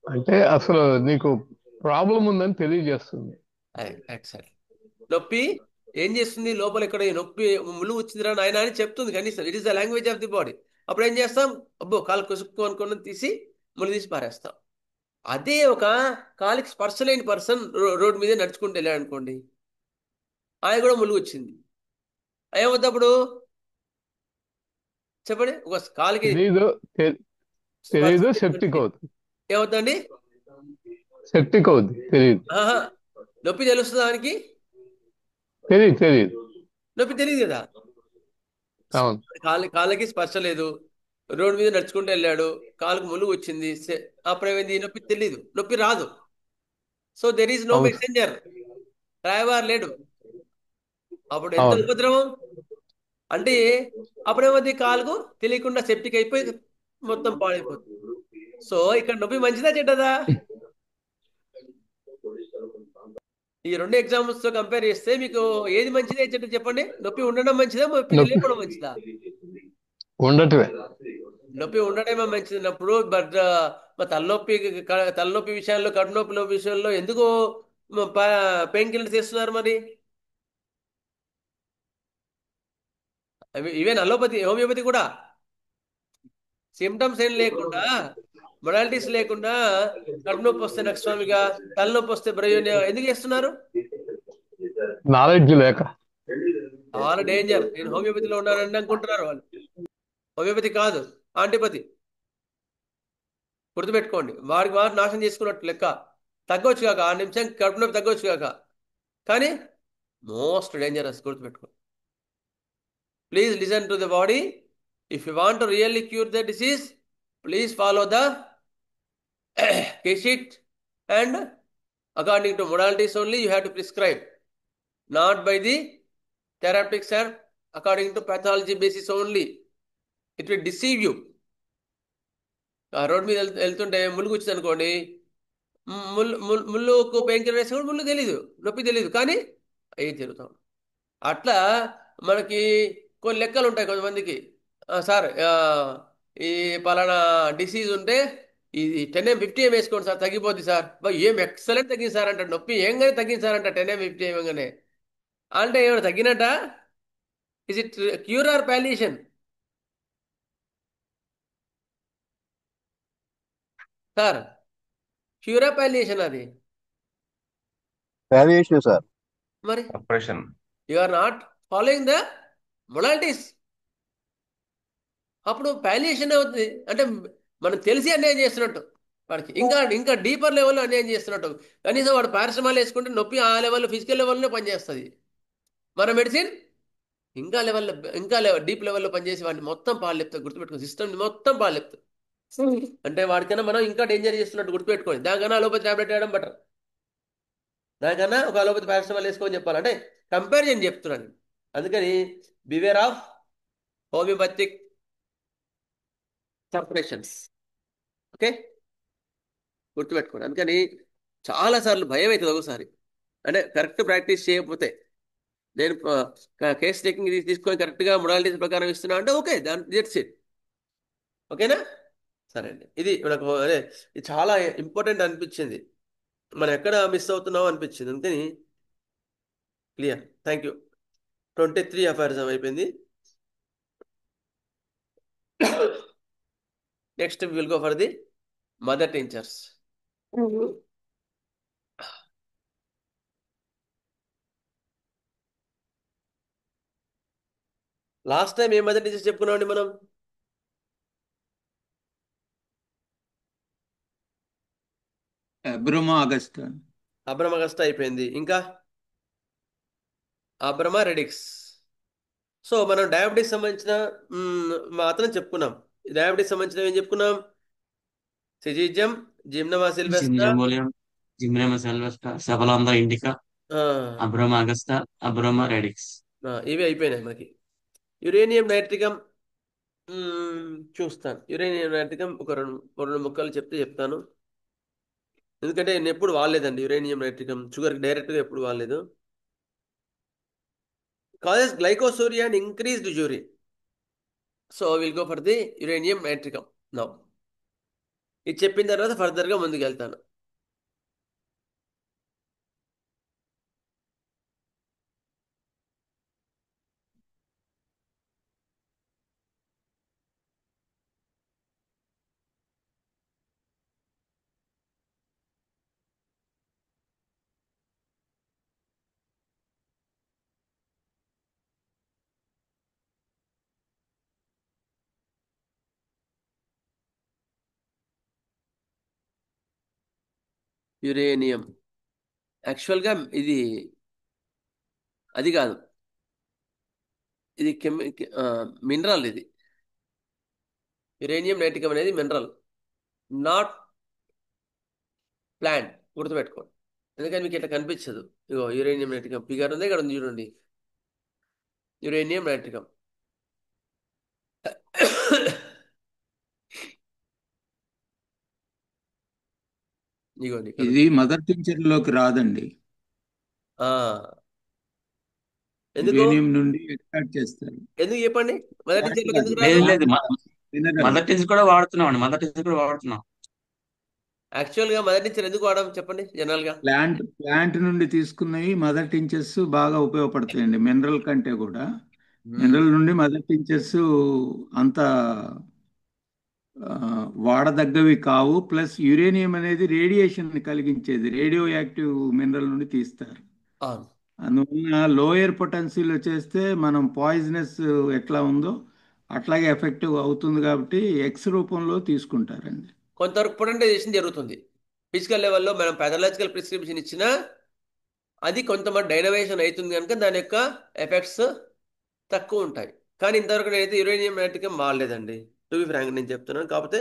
అంటే అసలు నీకు ప్రాబ్లం ఉందని తెలియజేస్తుంది. ఎక్సెక్ట్. నొప్పి ఏం చేస్తుంది? లోపల ఇక్కడ నొప్పి ముళ్ళు వచ్చిందిరా నాయన అని చెప్తుంది కనీసం. It is the language of the body. అప్పుడు ఏం చేస్తాం? అబ్బో కాలు కొసుక్కు అనుకుని తీసి ముళ్ళు తీసి పారేస్తాం. అదే ఒక కాలికి స్పర్శ లేని పర్సన్ రోడ్డు మీద నడుచుకుంటూ వెళ్ళాడు అనుకోండి, ఆయన కూడా ముళ్ళు వచ్చింది, ఏమవుతుంది అప్పుడు? చెప్పండి. ఒక కాలికి తెలియదు, సెప్టిక్ అవుతుంది. ఏమవుతుందండి? సెప్టిక్ అవుతుంది. తెలియదు. నొప్పి తెలుస్తుంది దానికి? తెలియదు. నొప్పి తెలియదు కదా. కాళ్ళకి స్పర్శ లేదు, రోడ్డు మీద నడుచుకుంటూ వెళ్ళాడు, కాలుకు ముళ్ళు వచ్చింది, అప్పుడు ఏమైంది? నొప్పి తెలీదు, నొప్పి రాదు. So there is no messenger, driver లేడు. అప్పుడు ఎంత ఉపద్రవం అంటే అప్పుడేమవుతుంది? కాలుకు తెలియకుండా సెప్టిక్ అయిపోయి మొత్తం పాడైపోతుంది. సో ఇక్కడ నొప్పి మంచిదా చెడ్డదా? ఈ రెండు ఎగ్జాంపుల్స్ తో కంపేర్ చేస్తే మీకు ఏది మంచిదే చెడ్డ చెప్పండి? నొప్పి ఉండడం మంచిదా, నొప్పి లేకపోవడం మంచిదా? ఉండటమే. నొప్పి ఉండడమే మంచిదిన్నప్పుడు. బట్ తలనొప్పి విషయాల్లో, కడుపునొప్పి విషయంలో ఎందుకు పెయిన్ కిల్లర్స్ చేస్తున్నారు మరి? ఈవెన్ అలోపతి, హోమియోపతి కూడా సిమ్టమ్స్ ఏం లేకుండా, మొడాలిటీస్ లేకుండా కడుపునొప్పి వస్తే నక్స్వామిగా, తలనొప్పి వస్తే బ్రయోనియా ఎందుకు చేస్తున్నారు? నాలెడ్జ్ లేక. చాలా డేంజర్. నేను హోమియోపతిలో ఉన్నానని అనుకుంటున్నారు వాళ్ళు. హోమియోపతి కాదు, ఆంటీపతి. గుర్తుపెట్టుకోండి. వారికి నాశనం చేసుకున్నట్టు లెక్క. తగ్గవచ్చు కాక 6 నిమిషం కడుపు నొప్పి తగ్గవచ్చు కాక, కానీ మోస్ట్ డేంజరస్. గుర్తుపెట్టుకోండి. Please listen to the body. If you want to really cure the disease, please follow the case sheet and according to modalities only you have to prescribe, not by the therapeutics and according to pathology basis only. It will deceive you. ఆ road మీద వెళ్తుంటే ముళ్ళు వచ్చింది అనుకోండి, ముళ్ళుకు pain killer వేస్తే కూడా ముళ్ళు తెలీదు, నొప్పి తెలీదు, కానీ అయ్యి తిరుగుతాం. అట్లా మనకి కొన్ని లెక్కలు ఉంటాయి కొంతమందికి. సార్ ఈ పలానా డిసీజ్ ఉంటే ఇది 10 m 50 m వేసుకోండి సార్ తగ్గిపోద్ది సార్. ఏం ఎక్సలెంట్ తగ్గింది సార్ అంట. నొప్పి ఏం కానీ తగ్గింది సార్ అంట 10 m 50 m గానే. అంటే ఏమైనా తగ్గినట్ట? Is it cure or palliation sir? క్యూరా పాలియేషన్ అది? Palliation, sir. మరి operation. You are not following the modalities. అప్పుడు పాలియేషన్ అవుతుంది అంటే మనం తెలిసి అన్యాయం చేస్తున్నట్టు వాడికి, ఇంకా ఇంకా డీపర్ లెవెల్లో అన్యాయం చేస్తున్నట్టు. కనీసం వాడు పారాసిటమాల్ వేసుకుంటే నొప్పి ఆ లెవెల్లో ఫిజికల్ లెవెల్లోనే పనిచేస్తుంది. మన మెడిసిన్ ఇంకా లెవెల్లో, ఇంకా డీప్ లెవెల్లో పనిచేసి వాడిని మొత్తం పాలు లేపుతుంది. గుర్తుపెట్టుకో, సిస్టమ్ మొత్తం పాలు లేపుతుంది. అంటే వాడికన్నా మనం ఇంకా డేంజర్ చేస్తున్నట్టు గుర్తుపెట్టుకోండి. దానికన్నా అలోపతి టాబ్లెట్ వేయడం బెటర్. దానికన్నా ఒక అలోపతి పారాసిటమాల్ వేసుకోని చెప్పాలంటే కంపారిజన్ చెప్తున్నాను. అందుకని beware of homeopathic separations. Okay, గుర్తుపెట్టుకోండి. అందుకని చాలాసార్లు భయం అవుతుంది ఒకసారి, అంటే కరెక్ట్ ప్రాక్టీస్ చేయకపోతే. నేను కేస్ టేకింగ్ తీసుకొని కరెక్ట్గా మొడాలిటీస్ ప్రకారం ఇస్తున్నా అంటే ఓకే, దాని దట్స్ ఇట్. ఓకేనా? సరే అండి, ఇది మనకు అదే ఇది చాలా ఇంపార్టెంట్ అనిపించింది. మనం ఎక్కడ మిస్ అవుతున్నామో అనిపించింది. అందుకని క్లియర్. Thank you. 23 అఫైర్స్ అయిపోయింది. Next will go for the mother tinctures. Last time ఏ మదర్ టీచర్స్ చెప్పుకున్నామండి మనం? అబ్రమా అగస్తా. అబ్రమ అగస్టా అయిపోయింది. ఇంకా అబ్రమ రెడిక్స్. సో మనం డయాబెటీస్ సంబంధించిన మాత్రం చెప్పుకున్నాం. డయాబెటీస్ సంబంధించిన ఏం చెప్పుకున్నాం? సిజిజియం, జిమ్నమా సిల్వెస్టా, జిమ్నోమోలియం, జిమ్నోమా సిల్వెస్టా, సెఫలాందా ఇండికా, అబ్రమా అగస్తా, అబ్రమా రెడిక్స్. ఇవి అయిపోయినాయి మనకి. యురేనియం నైట్రికం చూస్తాను. యురేనియం నైట్రికం ఒక రెండు ముక్కలు చెప్తాను. ఎందుకంటే నేను ఎప్పుడు వాడలేదండి యురేనియం నైట్రికం. షుగర్కి డైరెక్ట్గా ఎప్పుడు వాడలేదు. Causes glycosuria and increased urine. So will go for the uranium nitricum now. ఇది చెప్పిన తర్వాత ఫర్దర్గా ముందుకు వెళ్తాను. యురేనియం యాక్చువల్గా ఇది అది కాదు, ఇది మినరల్. ఇది యురేనియం నైట్రికం అనేది మినరల్, నాట్ ప్లాంట్. గుర్తుపెట్టుకోండి. ఎందుకని మీకు ఇట్లా కనిపించదు. ఇగో యురేనియం నైట్రికం ఫిగర్ ఉంది, ఇక్కడ ఉంది చూడండి. యురేనియం నైట్రికం ఇగోండి ఇక్కడ. ఇది మదర్ టించర్ లోకి రాదండి. ఎందుకు యురేనియం నుండి ఎక్స్ట్రాక్ట్ చేస్తారు. ఎందుకు చెప్పండి? మదర్ టీచర్లకు ఎందుకు లేదు రాదు? లేదు, మినరల్. మదర్ టీచర్ కూడా వాడుతున్నాం అండి, మదర్ టీచర్ కూడా వాడుతున్నాం. యాక్చువల్గా మదర్ టీచర్ ఎందుకు వాడడం చెప్పండి జనరల్గా? ప్లాంట్ నుండి తీసుకున్నవి మదర్ టించర్స్ బాగా ఉపయోగపడతాయండి, మినరల్ కంటే కూడా. మినరల్ నుండి మదర్ టించర్స్ అంత వాడదగ్గవి కావు. ప్లస్ యురేనియం అనేది రేడియేషన్ కలిగించేది, రేడియో యాక్టివ్ మినరల్ నుండి తీస్తారు. అవును. అందువల్ల లోయర్ పొటెన్సీలో చేస్తే మనం పాయిజనస్ ఎట్లా ఉందో అట్లాగే ఎఫెక్టివ్ అవుతుంది, కాబట్టి ఎక్స్ రూపంలో తీసుకుంటారండి. కొంతవరకు పొటెంటైజేషన్ జరుగుతుంది. ఫిజికల్ లెవెల్లో మనం పాథలాజికల్ ప్రిస్క్రిప్షన్ ఇచ్చినా అది కొంతమంది డైనమైజేషన్ అవుతుంది కనుక దాని యొక్క ఎఫెక్ట్స్ తక్కువ ఉంటాయి. కానీ ఇంతవరకు నేనైతే యురేనియం నైట్రికం వాడలేదండి, టు బి ఫ్రాంక్ నేను చెప్తున్నాను. కాకపోతే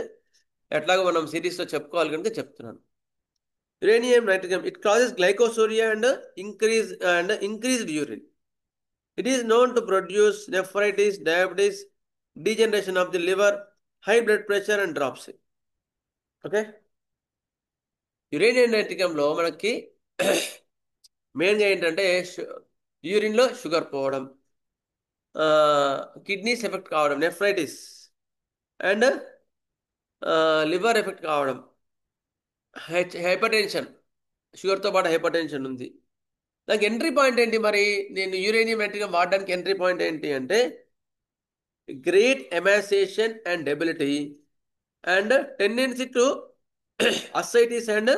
ఎట్లాగో మనం సిరీస్లో చెప్పుకోవాలి కనుక చెప్తున్నాను. Uranium nitricum it causes glycosuria and increased urine. It is known to produce nephritis, diabetes, degeneration of the liver, high blood pressure and drops. Okay, uranium నైట్రికంలో మనకి మెయిన్గా ఏంటంటే యూరిన్లో షుగర్ పోవడం, కిడ్నీస్ ఎఫెక్ట్ కావడం, నెఫ్రైటిస్ అండ్ లివర్ ఎఫెక్ట్ కావడం, hypertension, షుగర్తో పాటు హైపర్ టెన్షన్ ఉంది. నాకు ఎంట్రీ పాయింట్ ఏంటి మరి? నేను యురేనియం మెట్రికం వాడడానికి ఎంట్రీ పాయింట్ ఏంటి అంటే great emaciation and debility and tendency to ascites and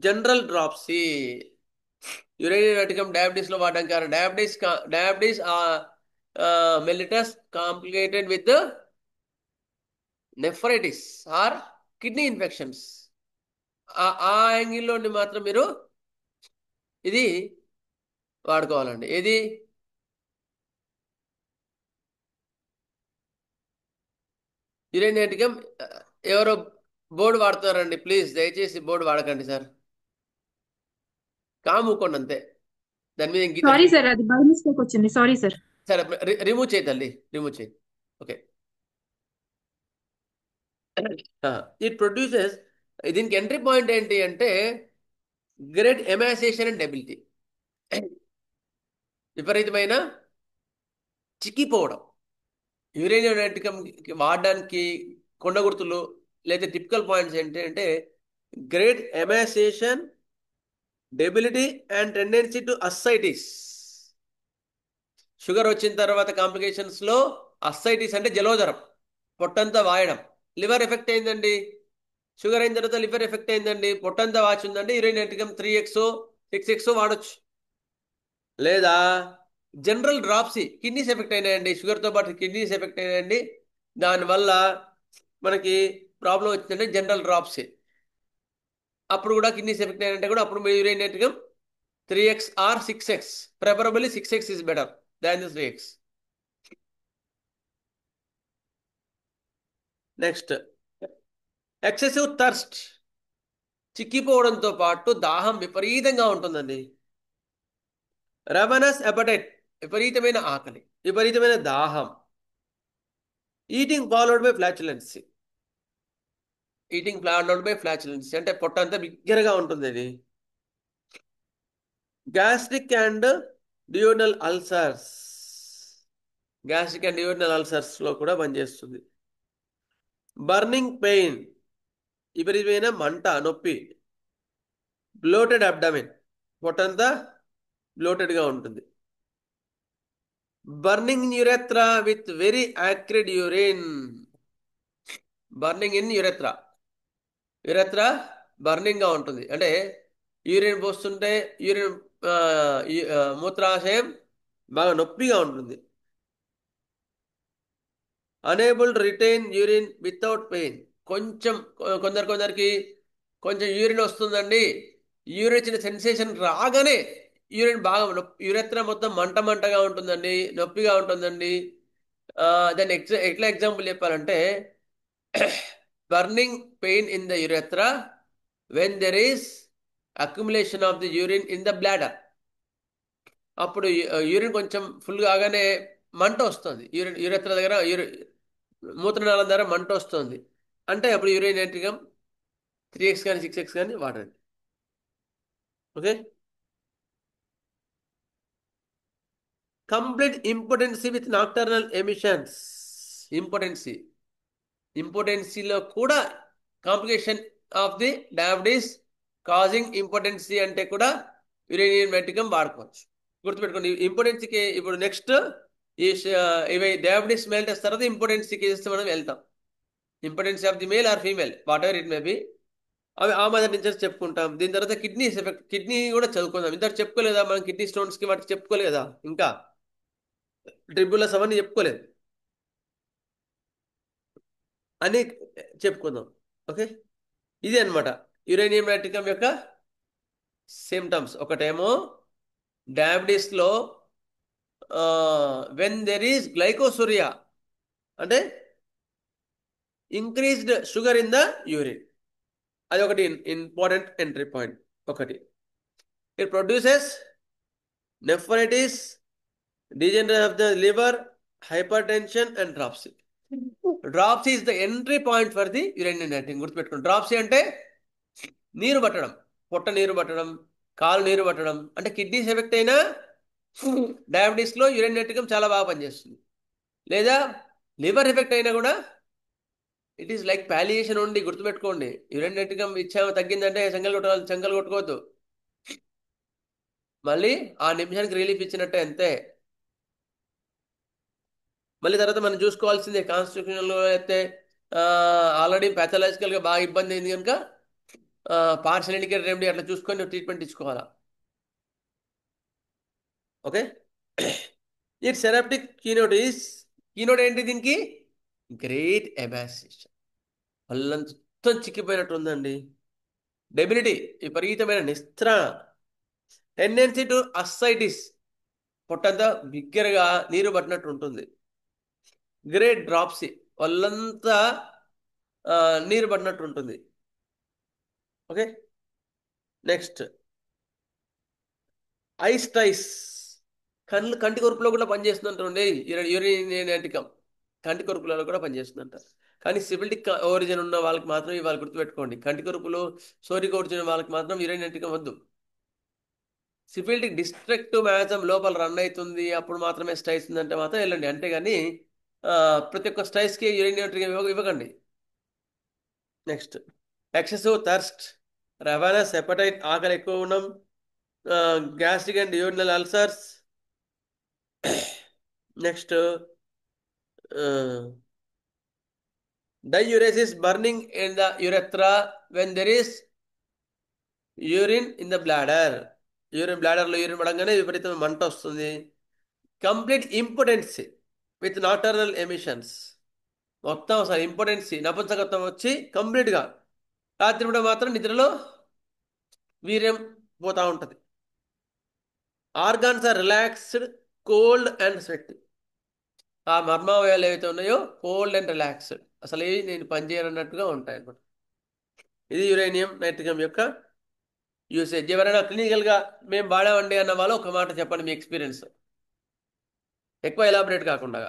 general dropsy. Uranium nitricum డయాబెటీస్లో వాడడానికి కారణం diabetes mellitus complicated with nephritis or kidney infections. ఆ యాంగిల్లో మాత్రం మీరు ఇది వాడుకోవాలండి. ఏది? Uranium nitricum. ఎవరో బోర్డు వాడుతున్నారండి, ప్లీజ్ దయచేసి బోర్డు వాడకండి సార్. కాముకోండి అంతే. దాని మీద గీత సారీ సార్, అది బై మిస్టేక్ వచ్చింది. Sorry sir. సరే రిమూవ్ చేయి తల్లి, రిమూవ్ చేయి. ఓకే. ఇట్ ప్రొడ్యూసెస్, దీనికి ఎంట్రీ పాయింట్ ఏంటి అంటే గ్రేట్ ఎమాసేషన్ అండ్ డెబిలిటీ, విపరీతమైన చిక్కిపోవడం. యురేనియం మెట్రికం వాడడానికి కొండ గుర్తులు లేదా టిపికల్ పాయింట్స్ ఏంటి అంటే great emaciation, debility and tendency to ascites. Sugar వచ్చిన తర్వాత కాంప్లికేషన్స్లో అసైటిస్ అంటే జలోదరం, పొట్టంతా వాయడం. లివర్ ఎఫెక్ట్ అయిందండి, షుగర్ అయిన తర్వాత లివర్ ఎఫెక్ట్ అయిందండి, పొట్టంతా వాచి ఉందండి, యురేనియం మెట్రికం 3x 6x వాడచ్చు. లేదా జనరల్ డ్రాప్సీ, కిడ్నీస్ ఎఫెక్ట్ అయినాయండి, షుగర్తో పాటు కిడ్నీస్ ఎఫెక్ట్ అయినాయండి, దానివల్ల మనకి ప్రాబ్లం వచ్చిందంటే జనరల్ డ్రాప్సీ. అప్పుడు కూడా కిడ్నీస్ ఎఫెక్ట్ అయినంటే కూడా అప్పుడు uranium మెట్రికం 3x or 6x, preferably 6x is better than the 3x. Next excessive thirst, చిక్కిపోవడంతో పాటు దాహం విపరీతంగా ఉంటుందండి. రెవెనస్ అపెటైట్, విపరీతమైన ఆకలి, విపరీతమైన దాహం. Eating followed by flatulency, eating followed by flatulency అంటే పొట్టంతా బిగ్గరగా ఉంటుంది. అది gastric and duodenal ulcers, gastric and duodenal అల్సర్స్లో కూడా పనిచేస్తుంది. బర్నింగ్ పెయిన్, విపరీతమైన మంట, నొప్పి. బ్లోటెడ్ అబ్డమిన్, పొట్టంతా బ్లోటెడ్గా ఉంటుంది. Burning urethra with very acrid urine, burning in urethra, urethra బర్నింగ్గా ఉంటుంది. అంటే యూరిన్ పోస్తుంటే యూరిన్ మూత్రాశయం బాగా నొప్పిగా ఉంటుంది. Unable retain urine without pain, కొందరికి కొంచెం యూరిన్ వస్తుందండి, యూరిన్ వచ్చిన సెన్సేషన్ రాగానే యూరిన్ బాగా యురెత్రా మొత్తం మంటగా ఉంటుందండి, నొప్పిగా ఉంటుందండి. దాన్ని ఎట్లా ఎగ్జాంపుల్ చెప్పాలంటే burning pain in the urethra when there is accumulation of the urine in the bladder. అప్పుడు యూరిన్ కొంచెం ఫుల్ కాగానే మంట వస్తుంది, యురెత్రా దగ్గర మూత్రనాళం దగ్గర మంట వస్తుంది అంటే అప్పుడు యురేనియం మెట్రికం 3x కానీ 6x కానీ వాడండి. Okay. Complete impotency with nocturnal emissions, ఇంపార్టెన్సీలో కూడా complication of the diabetes causing impotency అంటే కూడా యురేనియం మెట్రికం వాడుకోవచ్చు. గుర్తుపెట్టుకోండి. ఇంపార్టెన్సీకి ఇప్పుడు నెక్స్ట్ ఇవి డయాబెటీస్ మెయిల్ టెస్ట్ తర్వాత ఇంపార్టెన్సీ కేసెస్ మనం వెళ్తాం. Impotency of the male or female whatever it may be, అవి ఆ మదర్ నుంచి చెప్పుకుంటాం. దీని తర్వాత కిడ్నీస్ ఎఫెక్ట్, కిడ్నీ కూడా చదువుకుందాం. ఇంత చెప్పుకోలేదా మనం? కిడ్నీ స్టోన్స్కి వాటికి చెప్పుకోలేదా? ఇంకా ట్రిబులస్ అవన్నీ చెప్పుకోలేదు అని చెప్పుకుందాం. ఓకే, ఇది అనమాట యురేనియం మెట్రికం యొక్క సిమ్టమ్స్. ఒకటేమో డయాబెటీస్లో వెన్ దెర్ ఈస్ గ్లైకోసూరియా అంటే increased sugar in the urine, అది ఒకటి ఇంపార్టెంట్ ఎంట్రీ పాయింట్. ఒకటి it produces nephritis, degeneration of the liver, hypertension and dropsy. Dropsy is the entry point for the urinary netting. గుర్తుపెట్టుకోండి. Dropsy అంటే నీరు పట్టడం, పొట్ట నీరు పట్టడం, కాలు నీరు పట్టడం. అంటే కిడ్నీస్ ఎఫెక్ట్ అయినా డయాబెటీస్లో యూరిన్ నైట్రికం చాలా బాగా పనిచేస్తుంది. లేదా లివర్ ఎఫెక్ట్ అయినా కూడా ఇట్ ఈస్ లైక్ పాలియేషన్ ఉండి గుర్తుపెట్టుకోండి. యూరిన్ నైట్రికం ఇచ్చాము తగ్గిందంటే చంకలు కొట్టుకోవద్దు. మళ్ళీ ఆ నిమిషానికి రిలీఫ్ ఇచ్చినట్టే అంతే. మళ్ళీ తర్వాత మనం చూసుకోవాల్సిందే కాన్స్టిట్యూషన్లో అయితే ఆల్రెడీ ప్యాథలాజికల్గా బాగా ఇబ్బంది అయింది కనుక పార్షల్ ఇండికేటర్ రెమెడీ అట్లా చూసుకొని ట్రీట్మెంట్ ఇచ్చుకోవాలా. ఓకే. ఈ సెరాప్టిక్ కీనోట్ ఏంటి దీనికి? గ్రేట్ ఎమాసియేషన్. వాళ్ళంతా చిక్కిపోయినట్టు ఉందండి. డెబిలిటీ, విపరీతమైన నిస్త్రాణ, టెండెన్సీ టు అస్సైటిస్, పొట్టంతా బిగ్గరగా నీరు పట్టినట్టు ఉంటుంది. గ్రేట్ డ్రాప్సీ, వాళ్ళంతా నీరు పడినట్టు ఉంటుంది. ఓకే. నెక్స్ట్ ఐస్టైస్, కంటి కొరుపులో కూడా పనిచేస్తుందంటే యూరినేటికం కంటి కొరుపులలో కూడా పనిచేస్తుందంట. కానీ సిబిలిటిక్ ఓరిజిన్ ఉన్న వాళ్ళకి మాత్రం ఇవాళ గుర్తుపెట్టుకోండి. కంటి కొరుపులు సోరిక్ ఓరిజిన్ వాళ్ళకి మాత్రం యూరినేటికం వద్దు. సిబిలిటిక్ డిస్ట్రక్టివ్ మ్యాచం లోపల రన్ అవుతుంది అప్పుడు మాత్రమే స్టైస్ ఉందంటే మాత్రం వెళ్ళండి. అంతేగాని ప్రతి ఒక్క స్టైస్కి యూరినేటికం ఇవ్వకండి. నెక్స్ట్ ఎక్సెసివ్ థర్స్ట్, రవానస్, హెపటైట్, ఆకలి ఎక్కువ ఉండడం, gastric and urinal ulcers. Next diuresis, burning in the urethra when there is urine in the bladder. బ్లాడర్లో యూరిన్ పడంగానే విపరీతమైన మంట వస్తుంది. Complete impotency with nocturnal emissions, మొత్తం అసలు ఇంపార్టెన్సీ నపుంసకత్వం వచ్చి కంప్లీట్గా రాత్రి పూట మాత్రం నిద్రలో వీర్యం పోతూ ఉంటుంది. Organs are relaxed, cold and sweat. ఆ మర్మావయాలు ఏవైతే ఉన్నాయో కోల్డ్ అండ్ రిలాక్స్డ్, అసలు ఏవి నేను పనిచేయనట్టుగా ఉంటాయి అన్నమాట. ఇది యురేనియం నైట్రికం యొక్క యూసేజ్. ఎవరైనా క్లినికల్గా మేము వాడామండి అన్న వాళ్ళు ఒక మాట చెప్పండి మీ ఎక్స్పీరియన్స్, ఎక్కువ ఎలాబరేట్ కాకుండా.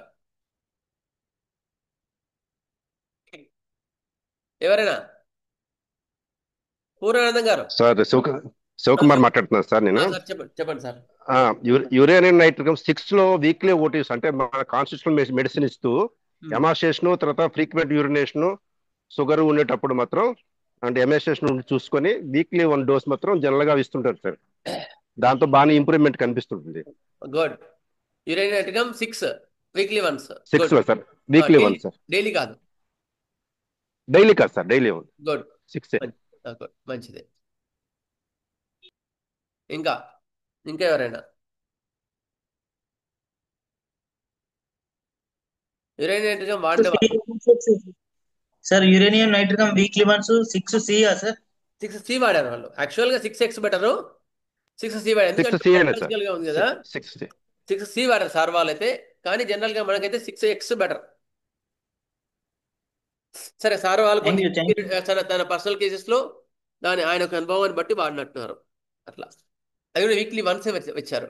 ఎవరైనా? పూర్ణానందం గారు. సార్ శివకుమార్ మాట్లాడుతున్నాను సార్ నేను. చెప్పండి సార్. యురేనియం నైట్రికం 6 లో వీక్లీ ఓటీస్ అంటే మన కాన్స్టిట్యూషనల్ మెడిసిన్ ఇస్తూ ఎమాసేషన్, తర్వాత ఫ్రీక్వెంట్ యూరినేషన్, షుగర్ ఉండేటప్పుడు మాత్రం అంటే ఎమాసేషన్ చూసుకొని వీక్లీ 1 డోస్ మాత్రం జనరల్ గా ఇస్తుంటారు సార్. దాంతో బాగా ఇంప్రూవ్మెంట్ కనిపిస్తుంటుంది. Good. Uranium nitricum 6 weekly once. 6 లో సార్, వీక్లీ 1 సార్. డైలీ కాదు. డైలీ కాదు సార్, డైలీ 1. గుడ్. 6 మంచిదే. ఇంకా ఎవరైనా? యురేనియం నైట్రికం వాడిన sir uranium nitricum weekly once 6C sir? 6C వాడారు వాళ్ళు. యాక్చువల్గా 6X బెటరు, 6C వాడారు ఎందుకంటే ఉంది కదా. 6C వాడారు సార్ వాళ్ళైతే, కానీ జనరల్గా మనకైతే 6X బెటర్. సరే, సార్ వాళ్ళు తన పర్సనల్ కేసెస్లో ఆయన ఒక అనుభవాన్ని బట్టి వాడినట్టున్నారు అట్లా. అది కూడా వీక్లీ వన్సే వచ్చారు.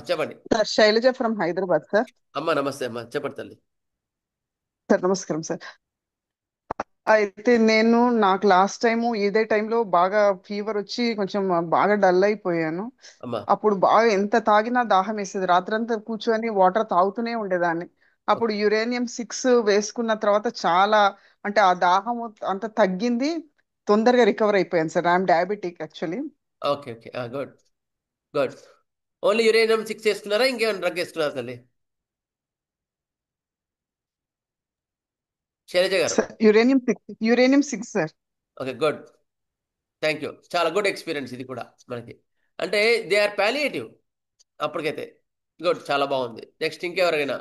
చెప్పండి sir. Shailaja from Hyderabad sir. అమ్మా నమస్తే అమ్మా, చెప్పండి తల్లి. సార్ నమస్కారం సార్. అయితే నాకు లాస్ట్ టైము ఇదే టైంలో బాగా ఫీవర్ వచ్చి కొంచెం బాగా డల్ అయిపోయాను. అప్పుడు బాగా ఎంత తాగినా దాహం వేసేది, రాత్రంతా కూర్చొని వాటర్ తాగుతూనే ఉండేదాన్ని. అప్పుడు యురేనియం 6 వేసుకున్న తర్వాత చాలా అంటే ఆ దాహం అంత తగ్గింది, తొందరగా రికవర్ అయిపోయాను sir. I'm diabetic actually. Okay okay, good good. Only uranium 6 వేసుకున్నారా, ఇంకేమైనా డ్రగ్ వేసుకున్నారా తల్లి? శైలజ గారు. Uranium 6 sir. Okay, good, thank you. చాలా గుడ్ ఎక్స్పీరియన్స్ ఇది కూడా మనకి. అంటే దే ఆర్ పాలియేటివ్ అప్పటికైతే. గుడ్, చాలా బాగుంది. నెక్స్ట్ ఇంకెవరైనా?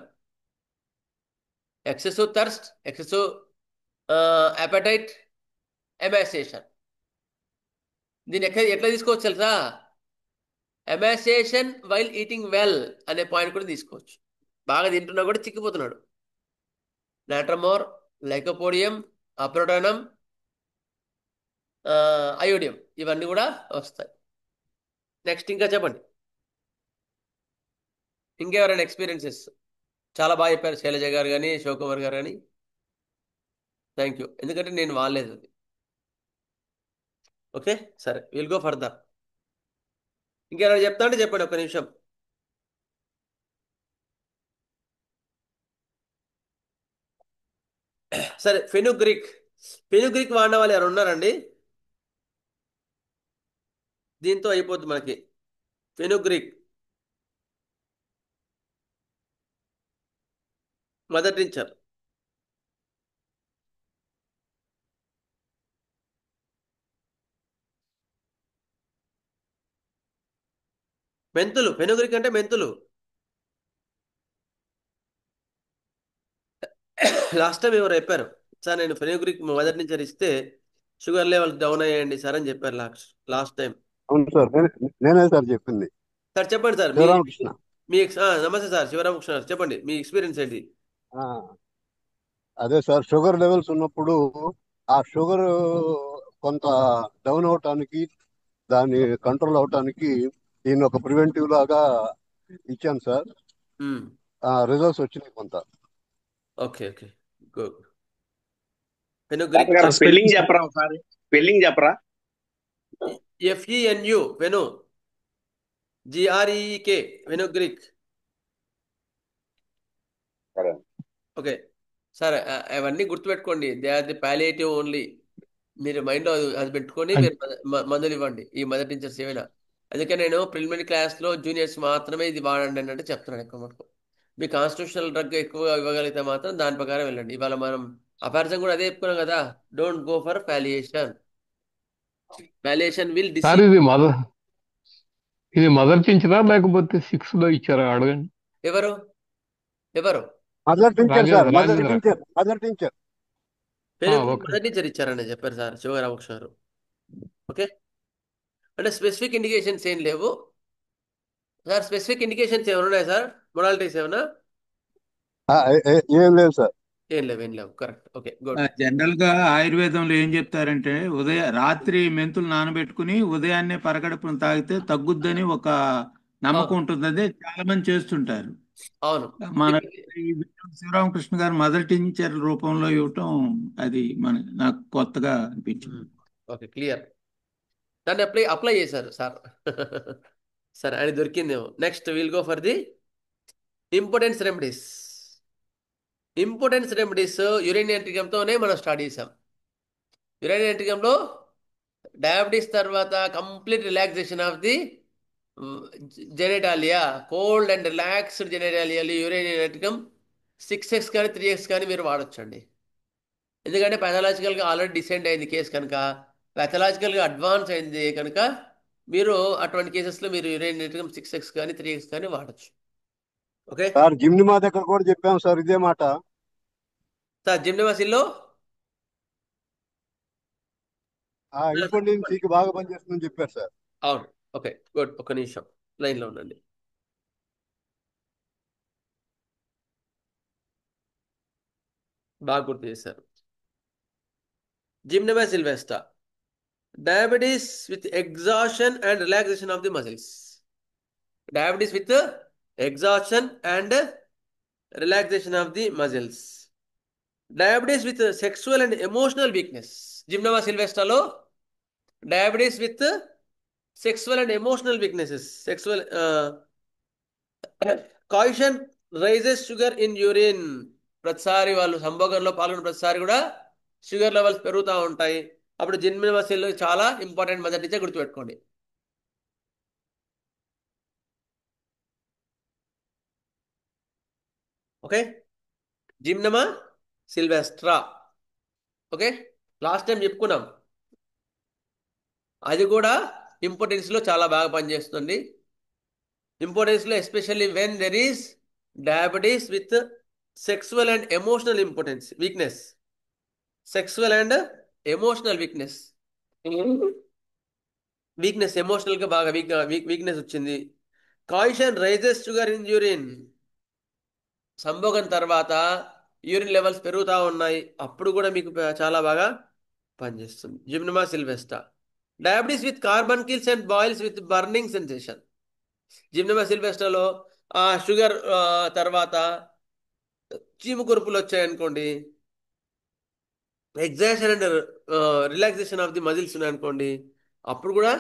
Excessive thirst, excessive appetite, emaciation. దీన్ని ఎట్లా తీసుకోవచ్చు తెలుసా? ఎమాసియేషన్ వైల్ ఈటింగ్ వెల్ అనే పాయింట్ కూడా తీసుకోవచ్చు. బాగా తింటున్నా కూడా చిక్కిపోతున్నాడు. నాట్రమోర్, లైకోపోడియం, అప్రోటానం, అయోడియం, ఇవన్నీ కూడా వస్తాయి. నెక్స్ట్ ఇంకా చెప్పండి, ఇంకెవరైనా ఎక్స్పీరియన్సెస్? చాలా బాగా చెప్పారు శైలజ గారు కానీ శివకుమార్ గారు కానీ. థ్యాంక్ యూ, ఎందుకంటే నేను వాడలేదు అది. ఓకే, సరే, విల్ గో ఫర్దర్. ఇంకెవరైనా చెప్తా అంటే చెప్పండి, ఒక్క నిమిషం. సరే ఫెనుగ్రిక్. ఫెనుగ్రిక్ వాడిన వాళ్ళు ఎవరు ఉన్నారండి? దీంతో అయిపోద్ది మనకి. Fenugreek mother tincture. మెంతులు. ఫెనుగ్రిక్ అంటే మెంతులు. లాస్ట్ టైం ఎవరు చెప్పారు సార్, నేను ఫెనుగ్రిక్ మదర్ టించర్ ఇస్తే షుగర్ లెవెల్స్ డౌన్ అయ్యాయండి సార్ అని చెప్పారు లాస్ట్ టైం. అవును సార్, నేనే సార్ చెప్పింది. సార్ చెప్పండి సార్. శివరామకృష్ణ. నమస్తే సార్, శివరామకృష్ణ గారు చెప్పండి మీ ఎక్స్పీరియన్స్ ఏంటి? అదే సార్, షుగర్ లెవెల్స్ ఉన్నప్పుడు ఆ షుగర్ కొంత డౌన్ అవటానికి, దాన్ని కంట్రోల్ అవటానికి దీన్ని ఒక ప్రివెంటివ్ లాగా ఇచ్చాను సార్. రిజల్ట్స్ వచ్చినాయి కొంత. Okay okay good. స్పెల్లింగ్ చెప్పరా ఒకసారి? స్పెల్లింగ్ చెప్పరా? FENU వెను, GREEK ఫెనుగ్రిక్. ఓకే సార్, అవన్నీ గుర్తుపెట్టుకోండి. They are the palliative only. మీరు మైండ్లో అది పెట్టుకొని మీరు మందులు ఇవ్వండి, ఈ మదర్ టీచర్స్ ఏమైనా. అందుకే నేను ప్రిలిమినరీ క్లాస్లో జూనియర్స్ మాత్రమే ఇది వాడండి అంటే చెప్తున్నాను. ఎక్కువ మటుకు మీ కాన్స్టిట్యూషనల్ డ్రగ్ ఎక్కువగా ఇవ్వగలిగితే మాత్రం దాని ప్రకారం వెళ్ళండి. ఇవాళ మనం అపార్జం కూడా అదే చెప్పుకున్నాం కదా, don't go for palliation. Palliation will sir deceive. ఇది మదర్ టించరా లేకపోతే 6 లో ఇచ్చారా అడగండి. ఎవరు mother tincture sir, mother Rajendra. Tincture, mother tincture. Okay. Mother teacher ఇచ్చారని చెప్పారు సార్ శివరామకృష్ణ గారు. ఓకే, అంటే స్పెసిఫిక్ ఇండికేషన్స్ ఏం లేవు సార్. స్పెసిఫిక్ ఇండికేషన్స్ ఏమైనా ఉన్నాయా సార్? మొడాలిటీస్ ఏమైనా? ఏం లేదు సార్. ఏం లేవు. కరెక్ట్. Okay good. జనరల్ గా ఆయుర్వేదంలో ఏం చెప్తారంటే రాత్రి మెంతులు నానబెట్టుకుని ఉదయాన్నే పరగడుపును తాగితే తగ్గుద్దని ఒక నమ్మకం ఉంటుంది. అదే చాలా మంది చేస్తుంటారు. అవును, మన శివరామకృష్ణ గారు మదర్ టీచర్ రూపంలో ఇవ్వటం అది నాకు కొత్తగా అనిపించింది. Okay clear. దాన్ని అప్లై చేశారు సార్. సరే, అని దొరికిందేమో. Next will go for the impotence remedies. Impotence remedies uranium ట్రిగమ్తోనే మనం స్టార్ట్ చేసాం. యురేనియం ట్రిగంలో డయాబెటీస్ తర్వాత complete relaxation of the genitalia, cold and relaxed జెనటాలియాలు యురేనియం ట్రిగమ్ 6x కానీ 3x కానీ మీరు వాడొచ్చండి. ఎందుకంటే ప్యాథలాజికల్గా ఆల్రెడీ డిసెండ్ అయింది కేసు కనుక, ప్యాథలాజికల్గా అడ్వాన్స్ అయింది కనుక మీరు అటువంటి కేసెస్లో మీరు యురేనియం ట్రిగమ్ 6x కానీ 3x కానీ వాడచ్చు. ఓకే సార్, జిమ్నిమా దగ్గర కూడా చెప్పాం సార్ ఇదే మాట. సార్ జిమ్నమాసిల్లో ఇంపార్టెన్సీకి బాగా పనిచేస్తుందని చెప్పారు సార్. అవును. Okay good. ఒక్క నిమిషం లైన్లో ఉండండి. బాగా గుర్తు చేశారు. Gymnema sylvestre, diabetes with exhaustion and relaxation of the muscles. Diabetes with exhaustion and relaxation of the muscles. Diabetes with sexual and emotional weakness. Gymnema సిల్వెస్టాలో diabetes with sexual and emotional weaknesses. Sexual coition raises sugar in urine. ప్రతిసారి వాళ్ళు సంభోగంలో పాల్గొన్న ప్రతిసారి కూడా sugar levels పెరుగుతూ ఉంటాయి. అప్పుడు జిమ్నమాసిల్ చాలా ఇంపార్టెంట్ మదర్ టీచర్ గుర్తుపెట్టుకోండి. Okay, gymnema sylvestre. Okay, last time చెప్పుకున్నాం, అది కూడా ఇంపార్టెన్స్లో చాలా బాగా పనిచేస్తుంది. ఇంపార్టెన్స్లో especially when there is diabetes with sexual and emotional impotence weakness. Sexual and emotional weakness, ఎమోషనల్గా బాగా వీక్నెస్ వచ్చింది. Coition raises sugar in urine. సంభోగం తర్వాత యూరిన్ లెవెల్స్ పెరుగుతూ ఉన్నాయి, అప్పుడు కూడా మీకు చాలా బాగా పనిచేస్తుంది gymnema sylvestre. Diabetes with carbuncles and boils with burning sensation. Gymnema సిల్వెస్టాలో షుగర్ తర్వాత చీము కురుపులు వచ్చాయనుకోండి, exhaustion and relaxation of the muscles ఉన్నాయనుకోండి, అప్పుడు కూడా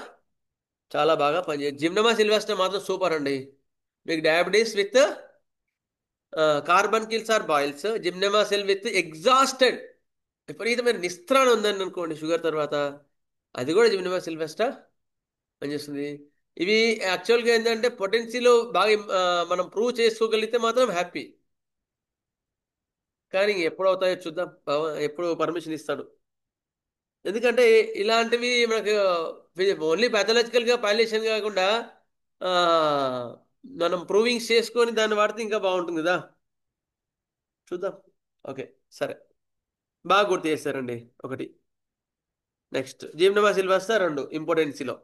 చాలా బాగా పనిచేయదు. జిమ్నమా సిల్వెస్టా మాత్రం సూపర్ అండి. మీకు diabetes with carbuncles or boils, gymnema సిల్ విత్ ఎగ్జాస్టెడ్ విపరీతమైన నిస్త్రాణం ఉందని అనుకోండి షుగర్ తర్వాత, అది కూడా జిమ్నోమా సిల్వెస్ట్రా పనిచేస్తుంది. ఇవి యాక్చువల్గా ఏంటంటే పొటెన్సీలో బాగా మనం ప్రూవ్ చేసుకోగలిగితే మాత్రం హ్యాపీ. కానీ ఎప్పుడు అవుతాయో చూద్దాం, ఎప్పుడు పర్మిషన్ ఇస్తాడు. ఎందుకంటే ఇలాంటివి మనకు ఓన్లీ ప్యాథలాజికల్గా పాలియేషన్ కాకుండా మనం ప్రూవింగ్స్ చేసుకొని దాన్ని వాడితే ఇంకా బాగుంటుంది కదా, చూద్దాం. ఓకే సరే, బాగా గుర్తు చేస్తారండి. ఒకటి నెక్స్ట్ జిమ్నోమా సిల్వెస్ట్రా 2 ఇంపార్టెన్సీలో.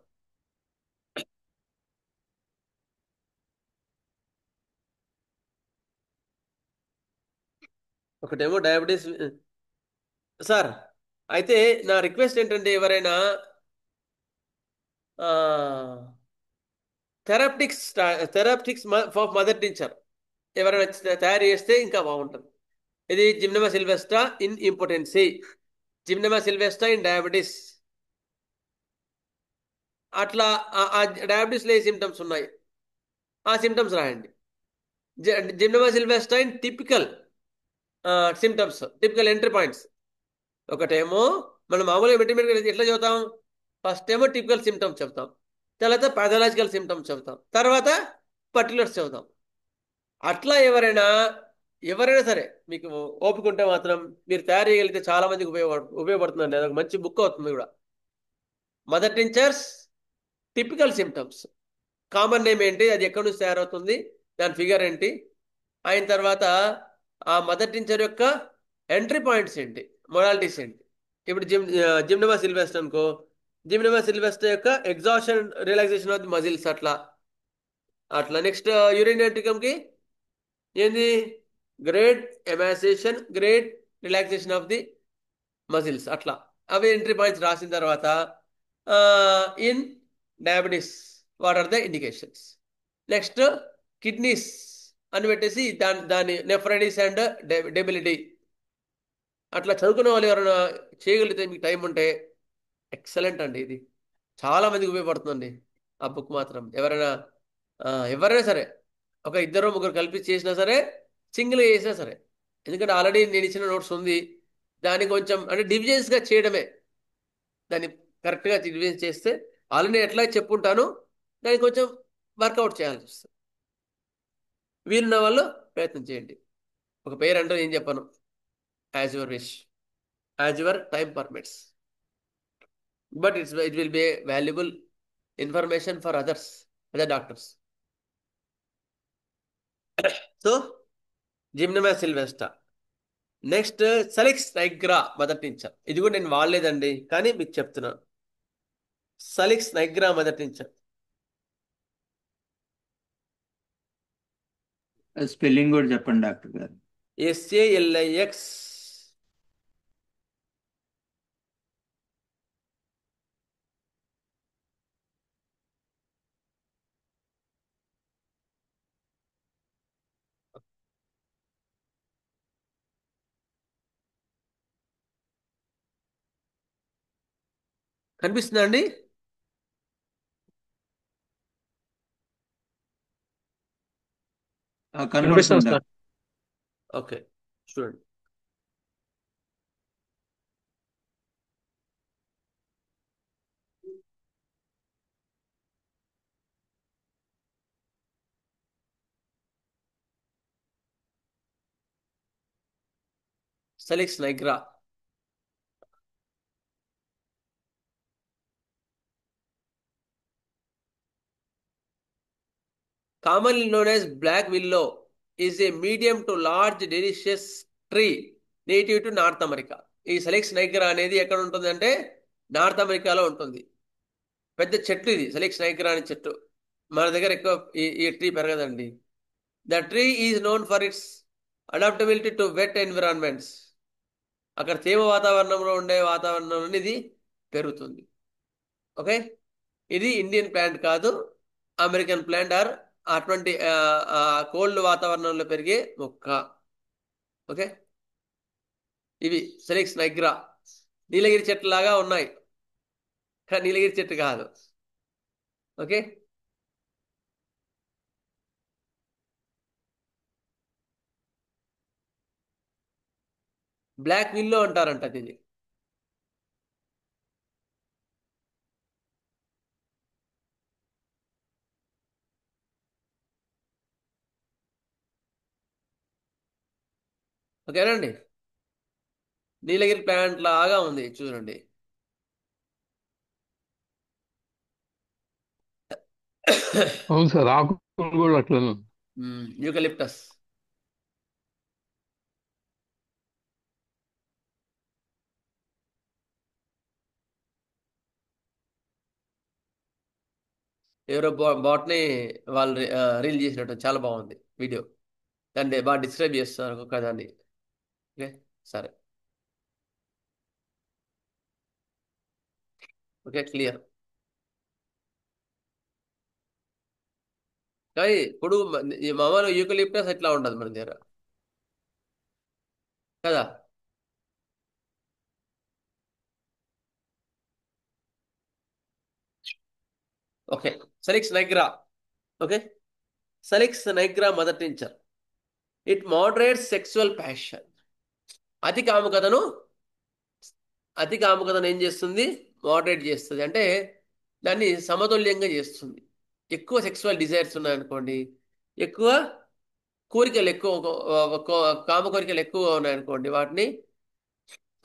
ఒకటేమో డయాబెటీస్. సార్ అయితే నా రిక్వెస్ట్ ఏంటంటే ఎవరైనా థెరాప్టిక్స్ ఫర్ మదర్ టీచర్ ఎవరైనా తయారు చేస్తే ఇంకా బాగుంటుంది. ఇది gymnema sylvestre in impotency, gymnema sylvestre in diabetes. అట్లా ఆ డయాబెటీస్లో ఏ సిమ్టమ్స్ ఉన్నాయి ఆ సిమ్టమ్స్ రాయండి. Gymnema sylvestre in typical symptoms, typical entry points. ఒకటేమో మనం మామూలుగా మెటీరియల్ ఎట్లా చదువుతాం, ఫస్ట్ ఏమో టిపికల్ సిమ్టమ్స్ చెప్తాం, తర్వాత పాథలాజికల్ సిమ్టమ్స్ చెప్తాం, తర్వాత పర్టికులర్స్ చెబుతాం. అట్లా ఎవరైనా సరే మీకు ఓపిక ఉంటే మాత్రం మీరు తయారు చేయగలిగితే చాలా మందికి ఉపయోగపడుతుందండి. అదొక మంచి బుక్ అవుతుంది కూడా. Mother tinctures typical symptoms, common name ఏంటి, అది ఎక్కడి నుంచి తయారవుతుంది, దాని ఫిగర్ ఏంటి, అయిన తర్వాత ఆ మదర్ టించర్ యొక్క ఎంట్రీ పాయింట్స్ ఏంటి, మొడాలిటీస్ ఏంటి. ఇప్పుడు జిమ్నోమా సిల్వెస్ట్రా అనుకో, జిమ్నోమా సిల్వెస్ట్రా యొక్క exhaustion relaxation of the muscles అట్లా. నెక్స్ట్ యూరినరీ ఏంది, great emaciation, great relaxation of the muscles. అట్లా అవి ఎంట్రీ పాయింట్స్ రాసిన తర్వాత in diabetes what are the indications. Next kidneys అని పెట్టేసి దాని నెఫ్రైటిస్ అండ్ డెబిలిటీ. అట్లా చదువుకునే వాళ్ళు ఎవరైనా చేయగలిగితే మీకు టైం ఉంటే ఎక్సలెంట్ అండి. ఇది చాలా మందికి ఉపయోగపడుతుందండి ఆ బుక్ మాత్రం. ఎవరైనా సరే ఒక 2-3 కలిపి చేసినా సరే, సింగిల్గా చేసినా సరే. ఎందుకంటే ఆల్రెడీ నేను ఇచ్చిన నోట్స్ ఉంది, దాన్ని కొంచెం అంటే డివిజన్స్గా చేయడమే. దాన్ని కరెక్ట్గా డివిజన్ చేస్తే ఆల్రెడీ ఎట్లా చెప్పుంటాను, దాన్ని కొంచెం వర్కౌట్ చేయాల్సి వస్తుంది. వీలున్న వాళ్ళు ప్రయత్నం చేయండి. ఒక పేరు అంటే ఏం చెప్పాను, as your wish, as your time permits, but it will be valuable information for other doctors. So gymnema sylvestre. Next salix nigra mother tincture. ఇది కూడా నేను వాడలేదండి, కానీ మీకు చెప్తున్నాను. Salix nigra mother tincture. Spelling కూడా చెప్పండి డాక్టర్ గారు. SALIX. కనిపిస్తుందా అండి? కనిపిస్తుంది సార్. ఓకే చూడండి. సలిక్స్ నైగ్రా. commonly known as black willow, is a medium to large deciduous tree native to north America. ఈ సెలిక్స్ నైగ్రా అనేది ఎక్కడ ఉంటుంది అంటే నార్త్ అమెరికాలో ఉంటుంది. పెద్ద చెట్టు ఇది, సెలిక్స్ నైగ్రా అనే చెట్టు. మన దగ్గర ఎక్కువ ఈ ట్రీ పెరగదండి. The tree is known for its adaptability to wet environments. అక్కడ తేమ వాతావరణంలో ఉండే వాతావరణంలో ఇది పెరుగుతుంది. ఓకే, ఇది ఇండియన్ ప్లాంట్ కాదు, అమెరికన్ ప్లాంట్ ఆర్ అటువంటి కోల్డ్ వాతావరణంలో పెరిగే మొక్క. ఓకే, ఇవి సెలిక్స్ నైగ్రా. నీలగిరి చెట్టు లాగా ఉన్నాయి, కానీ నీలగిరి చెట్టు కాదు. ఓకే, బ్లాక్ విల్లో అంటారంట దీన్ని. ఓకేనండి. నీలగిరి ప్లాంట్ లాగా ఉంది చూడండి. అవును సార్, ఆకులు కూడా అట్లనే. యూకలిప్టస్. ఎవరో బాట్ని వాళ్ళు రీల్ చేసినట్టు చాలా బాగుంది వీడియో. దాన్ని బాగా డిస్క్రైబ్ చేస్తున్నారు ఒక్కొక్క దాన్ని. ఓకే సరే, ఓకే క్లియర్. కానీ ఇప్పుడు ఈ మామూలు యూకలిప్టస్ ఎట్లా ఉండదు మన దగ్గర కదా. Okay, salix nigra. Okay, salix nigra mother tincture. It moderates sexual passion. అతి కాముకతను ఏం చేస్తుంది? మోడరేట్ చేస్తుంది. అంటే దాన్ని సమతుల్యంగా చేస్తుంది. ఎక్కువ సెక్సువల్ డిజైర్స్ ఉన్నాయనుకోండి, ఎక్కువ కోరికలు కామ కోరికలు ఎక్కువ ఉన్నాయనుకోండి, వాటిని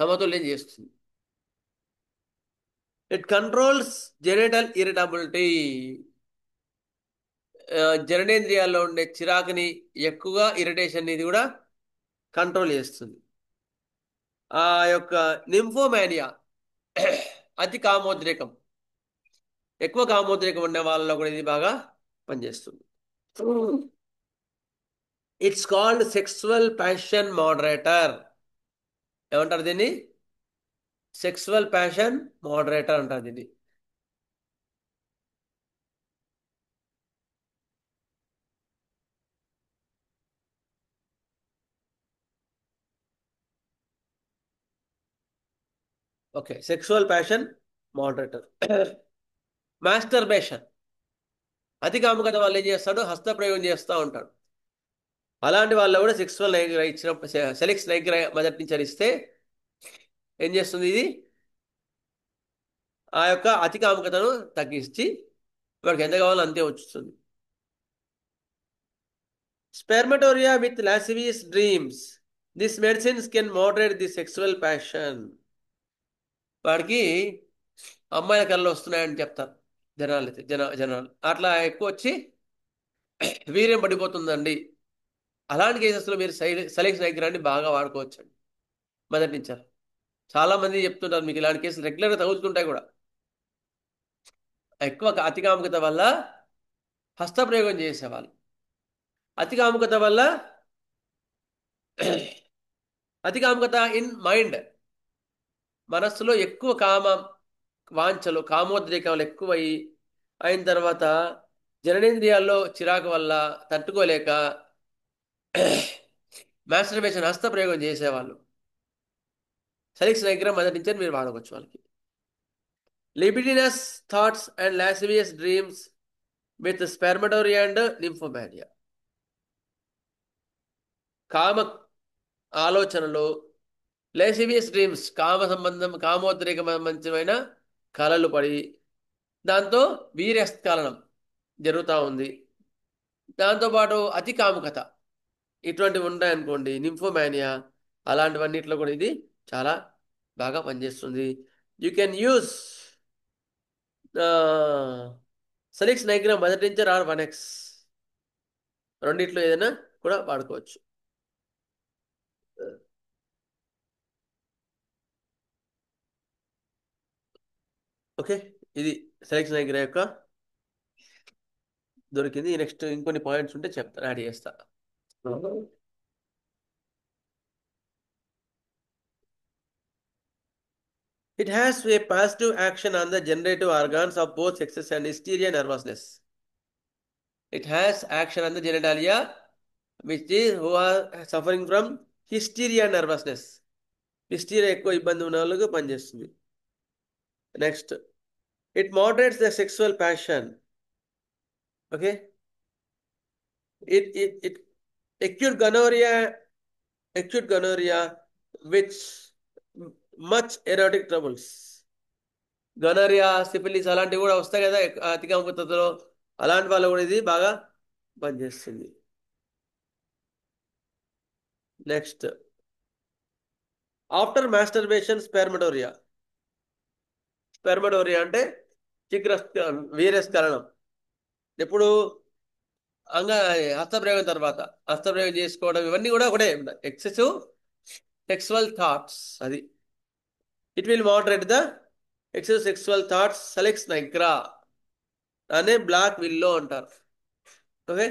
సమతుల్యం చేస్తుంది. It controls genital irritability. జననేంద్రియాల్లో ఉండే చిరాకుని, ఎక్కువగా ఇరిటేషన్ ఇది కూడా కంట్రోల్ చేస్తుంది. ఆ యొక్క నింఫోమానియా, అతి కామోద్రేకం, ఎక్కువ కామోద్రేకం ఉండే వాళ్ళలో కూడా ఇది బాగా పనిచేస్తుంది. It's called sexual passion moderator. ఏమంటారు దీన్ని? సెక్సువల్ ప్యాషన్ మోడరేటర్ అంటారు దీన్ని. Okay, sexual passion moderator. Masturbation, అతి కాముకత వాళ్ళు ఏం చేస్తాడు? హస్తప్రయోగం చేస్తూ ఉంటాడు. అలాంటి వాళ్ళు కూడా సెక్సువల్ నైగ్రా ఇచ్చినప్పుడు, సెలెక్స్ నైగ్రా మొదటి నుంచి ఇస్తే ఏం చేస్తుంది? ఇది ఆ యొక్క అతి కాముకతను తగ్గించి వాడికి ఎంత కావాలో అంతే వచ్చుతుంది. Spermatorrhoea with lascivious dreams. This medicines can moderate the sexual passion. వాడికి అమ్మాయిల కళ్ళు వస్తున్నాయని చెప్తారు జనాలు అట్లా ఎక్కువ వచ్చి వీర్యం పడిపోతుందండి. అలాంటి కేసెస్లో మీరు సెలెక్స్ నైగ్రాన్ని బాగా వాడుకోవచ్చండి. మొదటి నుంచి చాలా మంది చెప్తుంటారు, మీకు ఇలాంటి కేసులు రెగ్యులర్గా తగులుతుంటాయి కూడా. ఎక్కువ అతి కాముకత వల్ల హస్తప్రయోగం చేసేవాళ్ళు, అతి కాముకత వల్ల అతి కాముకత ఇన్ మైండ్, మనస్సులో ఎక్కువ వాంఛలు, కామోద్రేకాలు ఎక్కువయ్యి అయిన తర్వాత జననేంద్రియాల్లో చిరాకు వల్ల తట్టుకోలేక మాస్టర్బేషన్, హస్తప్రయోగం చేసేవాళ్ళు సెలెక్స్ నైగ్రా మొదటి నుంచి మీరు వాడవచ్చు. వాళ్ళకి libidinous thoughts and lascivious dreams with spermatorrhoea and nymphomania. కామ ఆలోచనలు, లాసివియస్ డ్రీమ్స్, కామోద్రేక సంబంధమైన కలలు పడి దాంతో వీర్యస్ఖలనం జరుగుతూ ఉంది. దాంతోపాటు అతి కాముకత ఇటువంటివి ఉంటాయనుకోండి, నింఫోమానియా, అలాంటివన్నిట్లో కూడా ఇది చాలా బాగా పనిచేస్తుంది. యూ కెన్ యూస్ సెలెక్స్ నైగ్రా మొదటి నుంచి ఆర్ 1X రెండిట్లో ఏదైనా కూడా వాడుకోవచ్చు. ఓకే, ఇది సెలెక్స్ నైగ్రా యొక్క దొరికింది. నెక్స్ట్ ఇంకొన్ని పాయింట్స్ ఉంటే చెప్తాను, యాడ్ చేస్తా. It has a positive action on the generative organs of both sexes and hysteria nervousness. It has action on the genitalia, which is who are suffering from hysteria nervousness. Hysteria ఎక్కువ ఇబ్బంది ఉన్న వాళ్ళకి పనిచేస్తుంది. Next, it moderates the sexual passion. Okay, it acute gonorrhea which much erotic troubles. Gonorrhoea, syphilis అలాంటివి కూడా వస్తాయి కదా అధిక అముకతలో, అలాంటి వాళ్ళు కూడా ఇది బాగా పనిచేస్తుంది. Next, after masturbation spermatorrhoea. Spermatorrhoea అంటే వీర్యస్ఖలనం. ఎప్పుడు హస్తప్రయోగం తర్వాత, హస్తప్రయోగం చేసుకోవడం, ఇవన్నీ కూడా ఒకటే ఎక్సెసివ్ సెక్సువల్ థాట్స్. అది it will moderate the excessive sexual thoughts, salix nigra అనే బ్లాక్ విల్లో అంటారు. ఓకే,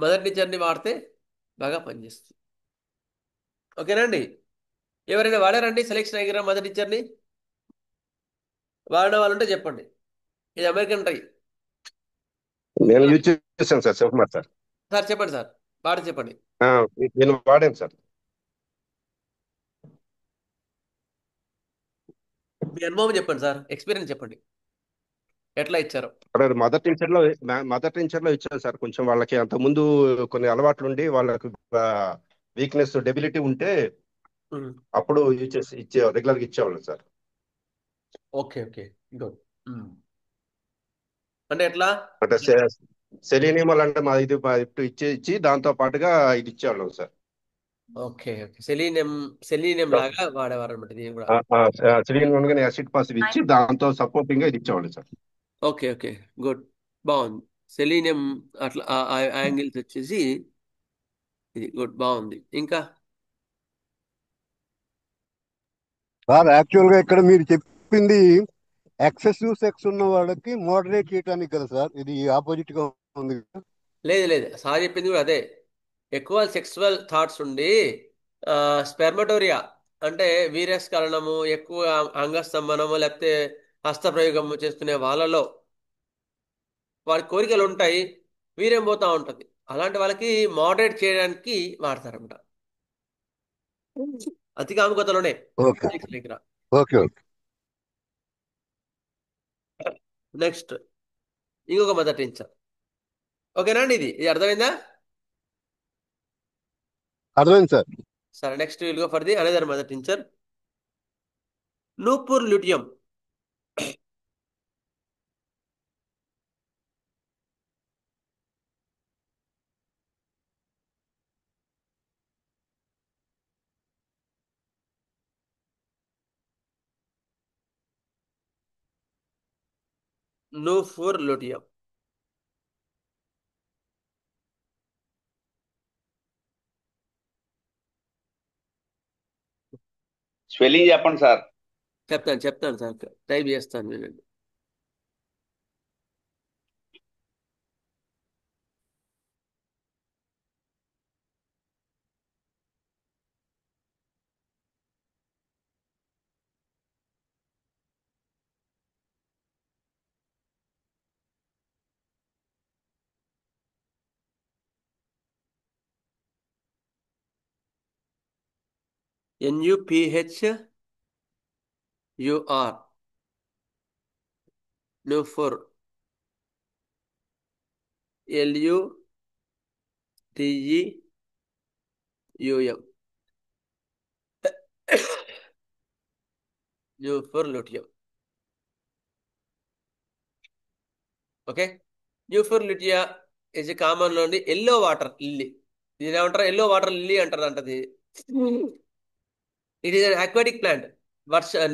మదర్ టీచర్ని వాడితే బాగా పనిచేస్తుంది. ఓకేనండి, ఎవరైనా వాడారండి సెలెక్షన్ నైగ్రా మదర్ టీచర్ని? వాడిన వాళ్ళు ఉంటే చెప్పండి. ఇది అమెరికన్ ట్రై. నేను యూజ్ చేశాను సార్, శివకుమార్ సార్. సార్ చెప్పండి సార్, వాడి చెప్పండి. నేను వాడాను సార్. మీ అనుభవం చెప్పండి సార్, ఎక్స్పీరియన్స్ చెప్పండి, ఎట్లా ఇచ్చారో. మదర్ టీచర్ లో ఇచ్చాను సార్. కొంచెం వాళ్ళకి అంతకుముందు కొన్ని అలవాట్లు ఉండి వాళ్ళకి వీక్నెస్, డెబిలిటీ ఉంటే అప్పుడు రెగ్యులర్ గా ఇచ్చేవాళ్ళు సార్. Okay okay, good. అంటే ఎట్లా అంటే సెలీనియం అంటే మా ఇది ఇచ్చి దాంతో పాటుగా ఇది ఇచ్చేవాళ్ళం సార్. ఓకే ఓకే, సెలీనియం లాగా వాడేవారు అనమాట దీన్ని కూడా. సెలీనియం యాసిడ్ పాసివ్ ఇచ్చి దాంతో సపోర్టింగ్ గా ఇది ఇచ్చేవాళ్ళు సార్. ఓకే ఓకే, గుడ్, బాగుంది. సెలీనియం అట్లా ఆ యాంగిల్స్ వచ్చేసి ఇది గుడ్, బాగుంది. ఇంకా సార్ యాక్చువల్ గా ఇక్కడ మీరు చెప్పింది ఎక్సెసివ్ సెక్స్ ఉన్న వాళ్ళకి మోడరేట్ చేయడానికి కదా సార్, ఇది ఆపోజిట్ గా ఉంది కదా? లేదు లేదు, సార్ చెప్పింది కూడా అదే. ఎక్కువ సెక్సువల్ థాట్స్ ఉండి స్పెర్మటోరియా అంటే వీర్యస్ఖలనము, ఎక్కువ అంగస్తంభనము లేకపోతే హస్తప్రయోగము చేసుకునే వాళ్ళలో వారి కోరికలు ఉంటాయి, వీర్యం పోతా ఉంటుంది. అలాంటి వాళ్ళకి మోడరేట్ చేయడానికి వాడతారన్నమాట. అతి కాముకతలోనే ఓకే ఓకే. నెక్స్ట్ ఇంకొక మదర్ టీచర్. ఓకేనా అండి, ఇది అర్థమైందా? అర్థమైంది సార్. సరే, next will go for the another mother teacher, nuphar luteum. Nuphar luteum. Spelling చెప్పండి సార్. చెప్తాను సార్, టైప్ చేస్తాను నేను. NUPHUR, nuphar, LUTEUM, nuphar luteum. Okay, nuphar lutea is common లోని ఎల్లో వాటర్ లిల్లీ. దీని ఏమంటారు? ఎల్లో వాటర్ లిల్లీ అంటారు అంటది. It is an aquatic plant,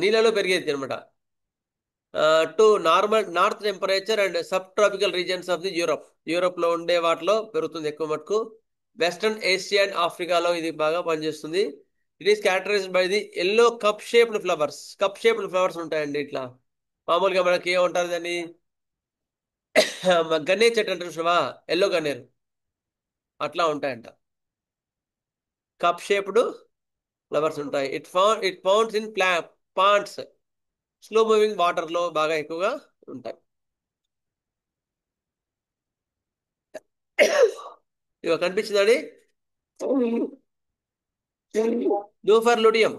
నీళ్ళలో పెరిగేది అనమాట. To north temperature and sub tropical regions of the Europe లో ఉండే వాటిలో పెరుగుతుంది ఎక్కువ మటుకు. వెస్టర్న్ ఏషియా అండ్ ఆఫ్రికాలో ఇది బాగా పనిచేస్తుంది. It is characterised by the yellow cup shaped flowers. Cup shaped flowers ఉంటాయండి ఇట్లా. మామూలుగా మనకి ఏముంటుంది దాన్ని గన్నేరు చెట్టు అంటారు చూడవా, ఎల్లో గన్నేరు అట్లా ఉంటాయంట. కప్ షేప్డ్ ఫ్లవర్స్ ఉంటాయి. It founds in ponds, slow moving water లో బాగా ఎక్కువగా ఉంటాయి. ఇక కనిపించిందండి నూపూర్ ల్యూటియం.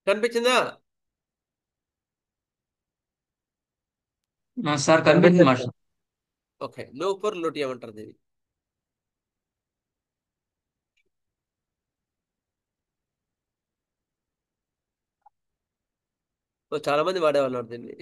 కనిపించిందా? సార్ కనిపించింది మాస్టర్. ఓకే, నూపర్ లూటియం అంటారు దీన్ని. చాలా మంది వాడేవాళ్ళు దీన్ని.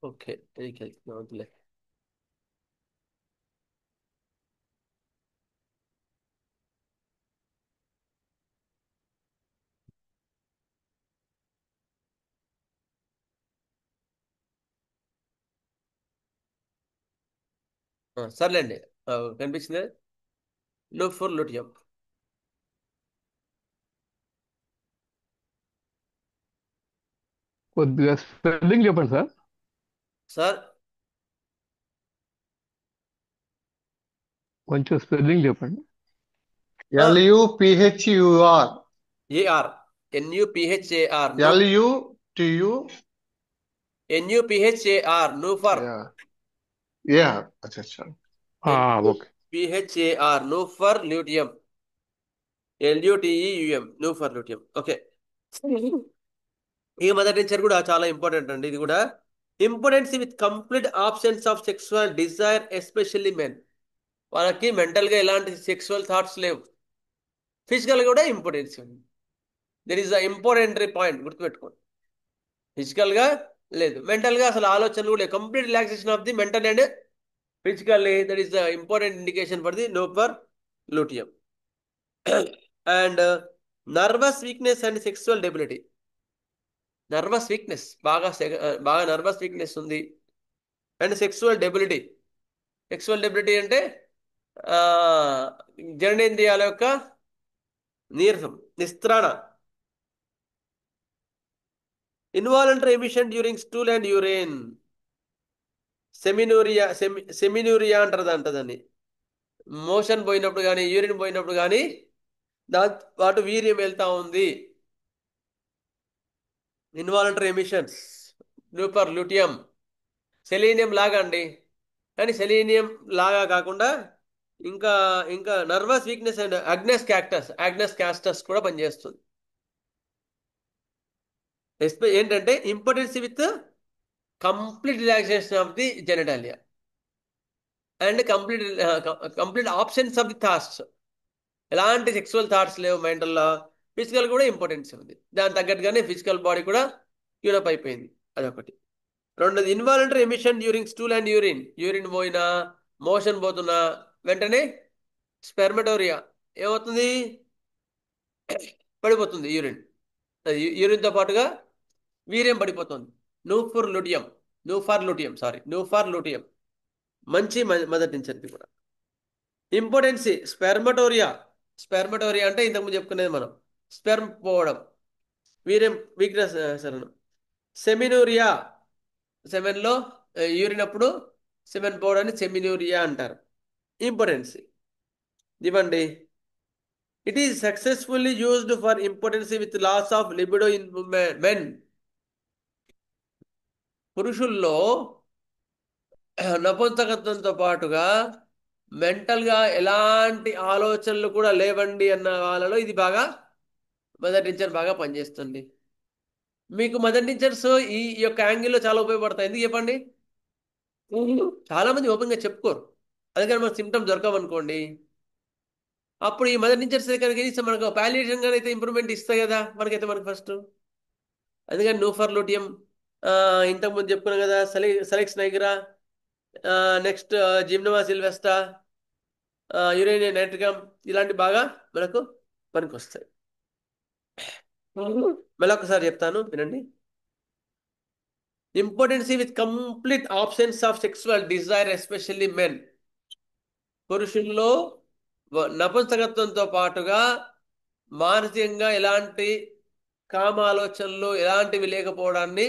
ఓకే, వద్దులే. సర్లేండి, కనిపించింది నూపర్ లూటియం. కొద్దిగా స్పెల్లింగ్ చెప్పండి సార్. సార్ కొంచెం స్పెల్లింగ్ చెప్పండి. LUPHUR. AR. NUPHAR. LUTU. NUPHAR. Nufar. Yeah. अच्छा. Okay. PHAR. Nufar luteum. LUTEUM. Nufar luteum. Okay. ఈ మదర్ నేచర్ కూడా చాలా ఇంపార్టెంట్ అండి. ఇది కూడా importance with complete absence of sexual desire, especially men. వాళ్ళకి మెంటల్గా ఎలాంటి సెక్సువల్ థాట్స్ లేవు. ఫిజికల్గా కూడా ఇంపార్టెన్స్ ఉంది. There is a important point, గుర్తుపెట్టుకోండి. ఫిజికల్గా లేదు, మెంటల్గా అసలు ఆలోచనలు కూడా లేవు. Complete relaxation of the mental and physically, that is the important indication for the nuphar luteum. And nervous weakness and sexual debility. Nervous weakness, బాగా నర్వస్ వీక్నెస్ ఉంది. And sexual debility. Sexual debility అంటే జననేంద్రియాల యొక్క నీరసం, నిస్త్రాణ. Involuntary emission during stool and urine. Seminuria అంటారు దాన్ని. Motion పోయినప్పుడు కానీ, యూరిన్ పోయినప్పుడు కానీ వాటి వీర్యం వెళ్తా ఉంది. Involuntary emissions, nuphar luteum. Selenium లాగా అండి, కానీ సెలీనియం లాగా కాకుండా ఇంకా nervous weakness and agnus castus కూడా పనిచేస్తుంది. ఏంటంటే importance with complete relaxation of the genitalia and complete options of the thoughts. ఎలాంటి సెక్సువల్ థాట్స్ లేవు మెంటల్లో. ఫిజికల్ కూడా ఇంపార్టెన్స్ ఉంది. దాని తగ్గట్టుగానే ఫిజికల్ బాడీ కూడా ట్యూనప్ అయిపోయింది. అదొకటి. రెండోది involuntary emission during stool and urine. Urine పోయినా, మోషన్ పోతున్నా వెంటనే స్పెర్మటోరియా ఏమవుతుంది, పడిపోతుంది. యూరిన్తో పాటుగా వీర్యం పడిపోతుంది. నూఫర్ లూటియం మంచి మదర్ నుంచి అది కూడా. ఇంపార్టెన్సీ స్పెర్మటోరియా అంటే ఇంతకుముందు చెప్పుకునేది మనం, స్పెర్మ్ పోవడం, వీర్యం వీక్నెస్. సరేనా. సెమినూరియా, సెమెన్లో యూరిన్ అప్పుడు సెమెన్ పోవడాన్ని సెమినూరియా అంటారు. ఇంపార్టెన్సీ ఇవ్వండి. It is successfully used for impotency with loss of libido in men. పురుషుల్లో నపుంసకత్వంతో పాటుగా మెంటల్గా ఎలాంటి ఆలోచనలు కూడా లేవండి అన్న వాళ్ళలో ఇది బాగా మదర్ నేచర్ బాగా పనిచేస్తుంది. మీకు మదర్ నేచర్స్ ఈ యొక్క యాంగిల్లో చాలా ఉపయోగపడతాయి. ఎందుకు చెప్పండి? చాలా మంది ఓపెన్గా చెప్పుకోరు. అందుకని మనకు సిమ్టమ్స్ దొరకవనుకోండి, అప్పుడు ఈ మదర్ నేచర్స్ కనుక మనకు పాలియేషన్ అయితే ఇంప్రూవ్మెంట్ ఇస్తాయి కదా మనకు ఫస్ట్. అందుకని నూఫర్ లూటియం, ఇంతకుముందు చెప్పుకున్నాం కదా, సెలెక్స్ నైగ్రా, నెక్స్ట్ జిమ్నోమా సిల్వెస్టా, యురేనియం నైట్రికమ్, ఇలాంటి బాగా మనకు పనికి వస్తాయి. మళ్ళీ ఒకసారి చెప్తాను, వినండి. Impotency with complete absence of sexual desire, especially men. పురుషుల్లో నపుంసకత్వంతో పాటుగా మానసికంగా ఎలాంటి కామ ఆలోచనలు ఎలాంటివి లేకపోవడాన్ని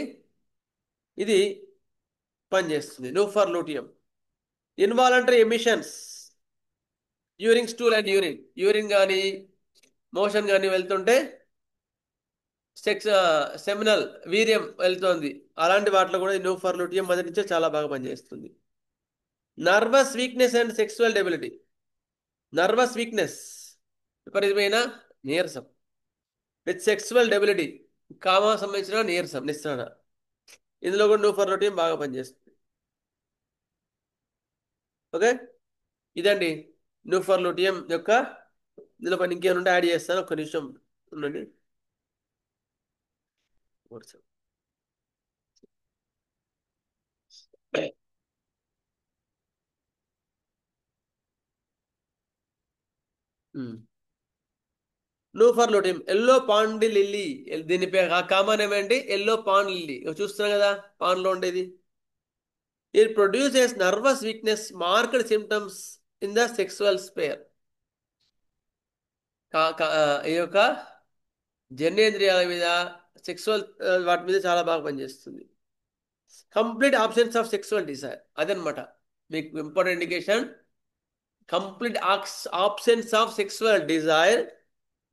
ఇది పనిచేస్తుంది. Nuphar luteum. Involuntary emissions during stool and urine కానీ మోషన్ కానీ వెళ్తుంటే సెక్స్ సెమినల్ వీర్యం వెళ్తోంది, అలాంటి వాటిలో కూడా ఈ నూఫర్లూటియం మొదటి నుంచే చాలా బాగా పనిచేస్తుంది. Nervous weakness and sexual debility. Nervous weakness విపరీతమైన నీరసం, విత్ సెక్సువల్ డెబిలిటీ కామ సంబంధించిన నీరసం నిస్సరణ, ఇందులో కూడా నూఫర్లూటియం బాగా పనిచేస్తుంది. ఓకే, ఇదండి నూఫర్లూటియం యొక్క. ఇందులో పని ఇంకేముంటే యాడ్ చేస్తాను, ఒక్క నిమిషం ఉండండి. నూఫర్లూటియం ఎల్లో పాండ్ లిల్లీ, దీని పేరు కామన్ ఏమేంటి, ఎల్లో పాండ్ లిల్లీ చూస్తున్నాం కదా పాన్లో ఉండేది. It produces nervous weakness marked symptoms in the sexual spare. ఈ యొక్క జననేంద్రియాల మీద, సెక్సువల్ వాటి మీద చాలా బాగా పనిచేస్తుంది. Complete absence of sexual desire, అదనమాట మీకు important indication. Complete absence of sexual desire,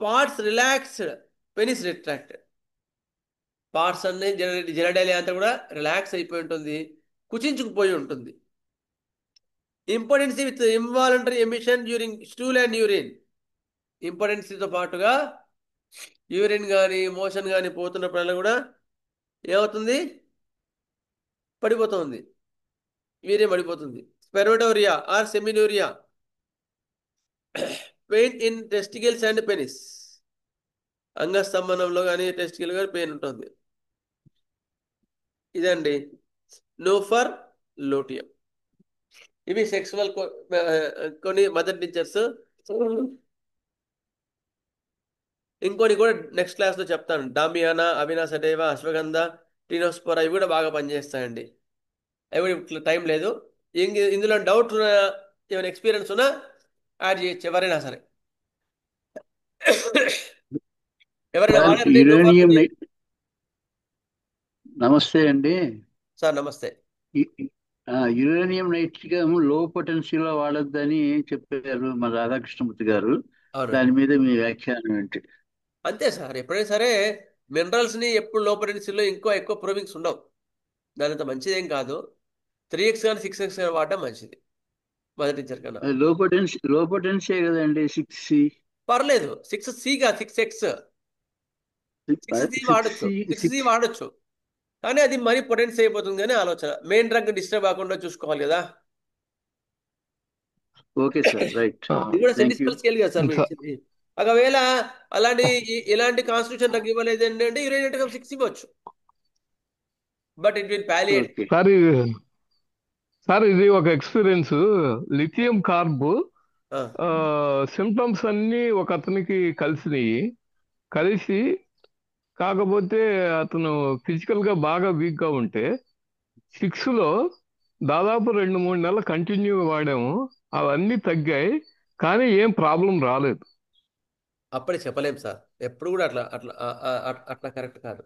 parts relaxed, penis retracted. Parts అన్ని జెనడేలియా అంతా కూడా రిలాక్స్ అయిపోయి ఉంటుంది, కుచించుకుపోయి ఉంటుంది. Impotency with involuntary emission during stool and urine. ఇంపార్టెన్సీతో పాటుగా యూరిన్ కానీ మోషన్ కానీ పోతున్నప్పుడల్లా కూడా ఏమవుతుంది, పడిపోతుంది, వీర్యం పడిపోతుంది. Spermatorrhoea or seminuria, pain in testicles and penis. అంగస్తంభనంలో కానీ టెస్టికల్ కానీ పెయిన్ ఉంటుంది. ఇదండి నూఫర్లూటియం. ఇవి సెక్సువల్ కొన్ని మదర్ టీచర్స్. ఇంకొని కూడా నెక్స్ట్ క్లాస్లో చెప్తాను. డామియానా, అవినాసడేవా, అశ్వగంధ, టీనోస్పోరా ఇవి కూడా బాగా పనిచేస్తాయండి. అవి కూడా టైం లేదు. ఇందులో డౌట్ ఏమైనా ఎక్స్పీరియన్స్ ఉన్నా యాడ్ చేయొచ్చు ఎవరైనా సరే. ఎవరైనా యురేనియం నమస్తే అండి సార్. నమస్తే. యురేనియం నైట్రికం లో పొటెన్షియల్ వాడొద్దని చెప్పారు మా రాధాకృష్ణమూర్తి గారు. దాని మీద మీ వ్యాఖ్యానం ఏంటి? అంతే సార్, ఎప్పుడైనా సరే మినరల్స్ ని ఎప్పుడు లో పొటెన్షియల్లో ఎక్కువ ప్రూవింగ్స్ ఉండవు. దానింత మంచిదేం కాదు. 3x కానీ 6x కానీ వాడటం మంచిది మదర్ టీచర్ కన్నా. లో పొటెన్షియల్ కదండి 6C. పర్లేదు, 6C కాదు 6x. 6C వాడచ్చు, 6C వాడచ్చు, కానీ అది మరీ పొటెన్స్ అయిపోతుంది. కానీ ఆలోచన మెయిన్ డ్రగ్ డిస్టర్బ్ కాకుండా చూసుకోవాలి కదా. Okay sir, right. ఇది కూడా సెంటిసిపల్ స్కేల్ కదా సార్ మీరు ఇచ్చింది. ఒకవేళ ఇలాంటి కాన్స్టిట్యూషన్ డ్రగ్ ఇవ్వలేదు ఏంటంటే యురేనియం 6 ఇవ్వచ్చు, బట్ ఇట్ విల్ పాలియేట్. సార్ ఇది ఒక ఎక్స్పీరియన్స్. లిథియం కార్బ్ సిమ్టమ్స్ అన్ని ఒక అతనికి కలిసి కాకపోతే అతను ఫిజికల్ గా బాగా వీక్ గా ఉంటే 6లో దాదాపు 2-3 నెలలు కంటిన్యూ వాడాము. అవన్నీ తగ్గాయి, కానీ ఏం ప్రాబ్లం రాలేదు. అప్పుడే చెప్పలేం సార్, ఎప్పుడు కూడా అట్లా కరెక్ట్ కాదు.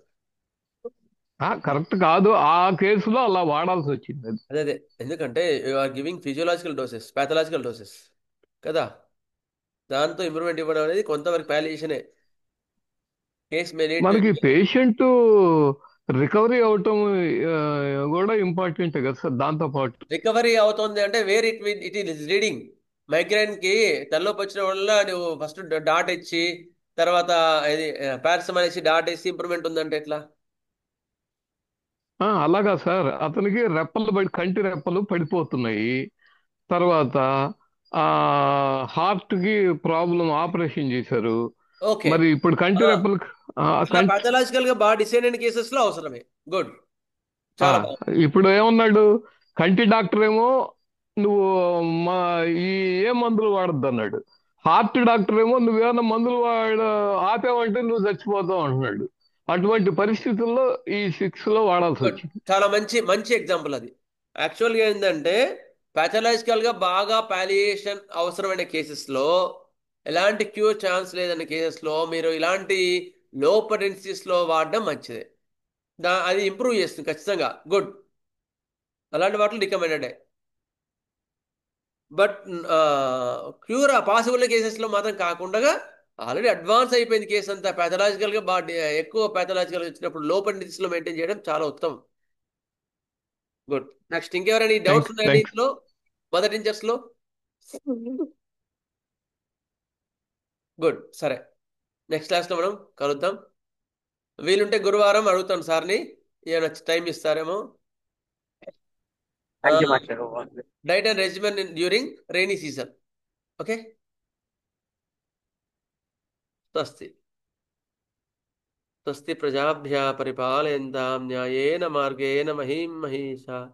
కరెక్ట్ కాదు, ఆ కేసులో అలా వాడాల్సి వచ్చింది. అదే ఎందుకంటే you are giving physiological doses, pathological doses కదా. దాంతో ఇంప్రూవ్మెంట్ ఇవ్వడం అనేది కొంతవరకు పాలియేషనే. మనకి పేషెంట్ రికవరీ అవటం కూడా ఇంపార్టెంట్ కదా సార్. దాంతో పాటు రికవరీ అవుతుంది అంటే where it is reading. Migraine కి తలనొప్పి వచ్చిన వల్ల నువ్వు ఫస్ట్ డాట్ ఇచ్చి తర్వాత ఇది పారాసిటమాల్ ఇచ్చి డాట్ ఇచ్చి ఇంప్రూవ్మెంట్ ఉందంటే ఎట్లా? అలాగా సార్. అతనికి కంటి రెప్పలు పడిపోతున్నాయి. తర్వాత హార్ట్ కి ప్రాబ్లం, ఆపరేషన్ చేశారు. మరి ఇప్పుడు కంటి రెప్పలు పాథలాజికల్ గా బాగా డిసైడ్ అయిన కేసెస్ లో అవసరమే. గుడ్. ఇప్పుడు ఏమన్నాడు కంటి డాక్టర్ ఏమో నువ్వు ఏ మందులు వాడద్దు అన్నాడు. హార్ట్ డాక్టర్ ఏమో నువ్వేమన్నా మందులు ఆపేవంటే నువ్వు చచ్చిపోతావు అంటున్నాడు. అటువంటి పరిస్థితుల్లో ఈ 6లో వాడాల్సి వచ్చింది. చాలా మంచి ఎగ్జాంపుల్ అది. యాక్చువల్గా ఏంటంటే పాథలాజికల్ గా బాగా పాలియేషన్ అవసరమైన కేసెస్ లో, ఎలాంటి క్యూర్ ఛాన్స్ లేదన్న కేసెస్ లో మీరు ఇలాంటి లో పొటెన్సీస్ లో వాడడం మంచిదే. అది ఇంప్రూవ్ చేస్తుంది ఖచ్చితంగా. గుడ్. అలాంటి వాటిలో recommended. But cure possible cases లో మాత్రం కాకుండా ఆల్రెడీ అడ్వాన్స్ అయిపోయింది కేసు అంతా. ప్యాథలాజికల్గా బాగా ఎక్కువ ప్యాథలాజికల్గా వచ్చినప్పుడు లో పరిస్థితిలో మెయింటైన్ చేయడం చాలా ఉత్తమం. గుడ్. నెక్స్ట్ ఇంకెవరైనా డౌట్స్ ఉన్నాయండి ఇందులో మదర్ టీచర్స్లో? గుడ్. సరే, నెక్స్ట్ క్లాస్లో మనం కలుద్దాం. వీలుంటే గురువారం అడుగుతాను సార్ని, ఏమైనా టైం ఇస్తారేమో. Diet and regimen during rainy season. Okay. స్వస్తి స్వస్తి ప్రజాభ్య పరిపాలయంతాం న్యాయేన మార్గేణ మహీం మహీషా.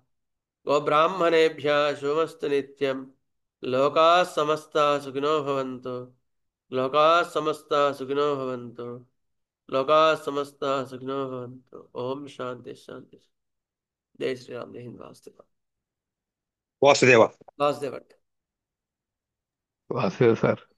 గోబ్రాహ్మణేభ్య శుభమస్తు నిత్యం. లోకా సమస్తా సుఖినో భవంతు. లోకా సమస్తా సుఖినో భవంతు. లోకా సమస్తా సుఖినో భవంతు. ఓం శాంతి శాంతి. జై శ్రీరామ్. జై హింద్. వాసుదేవ. వాసుదేవ. వాసుదేవ్ సార్.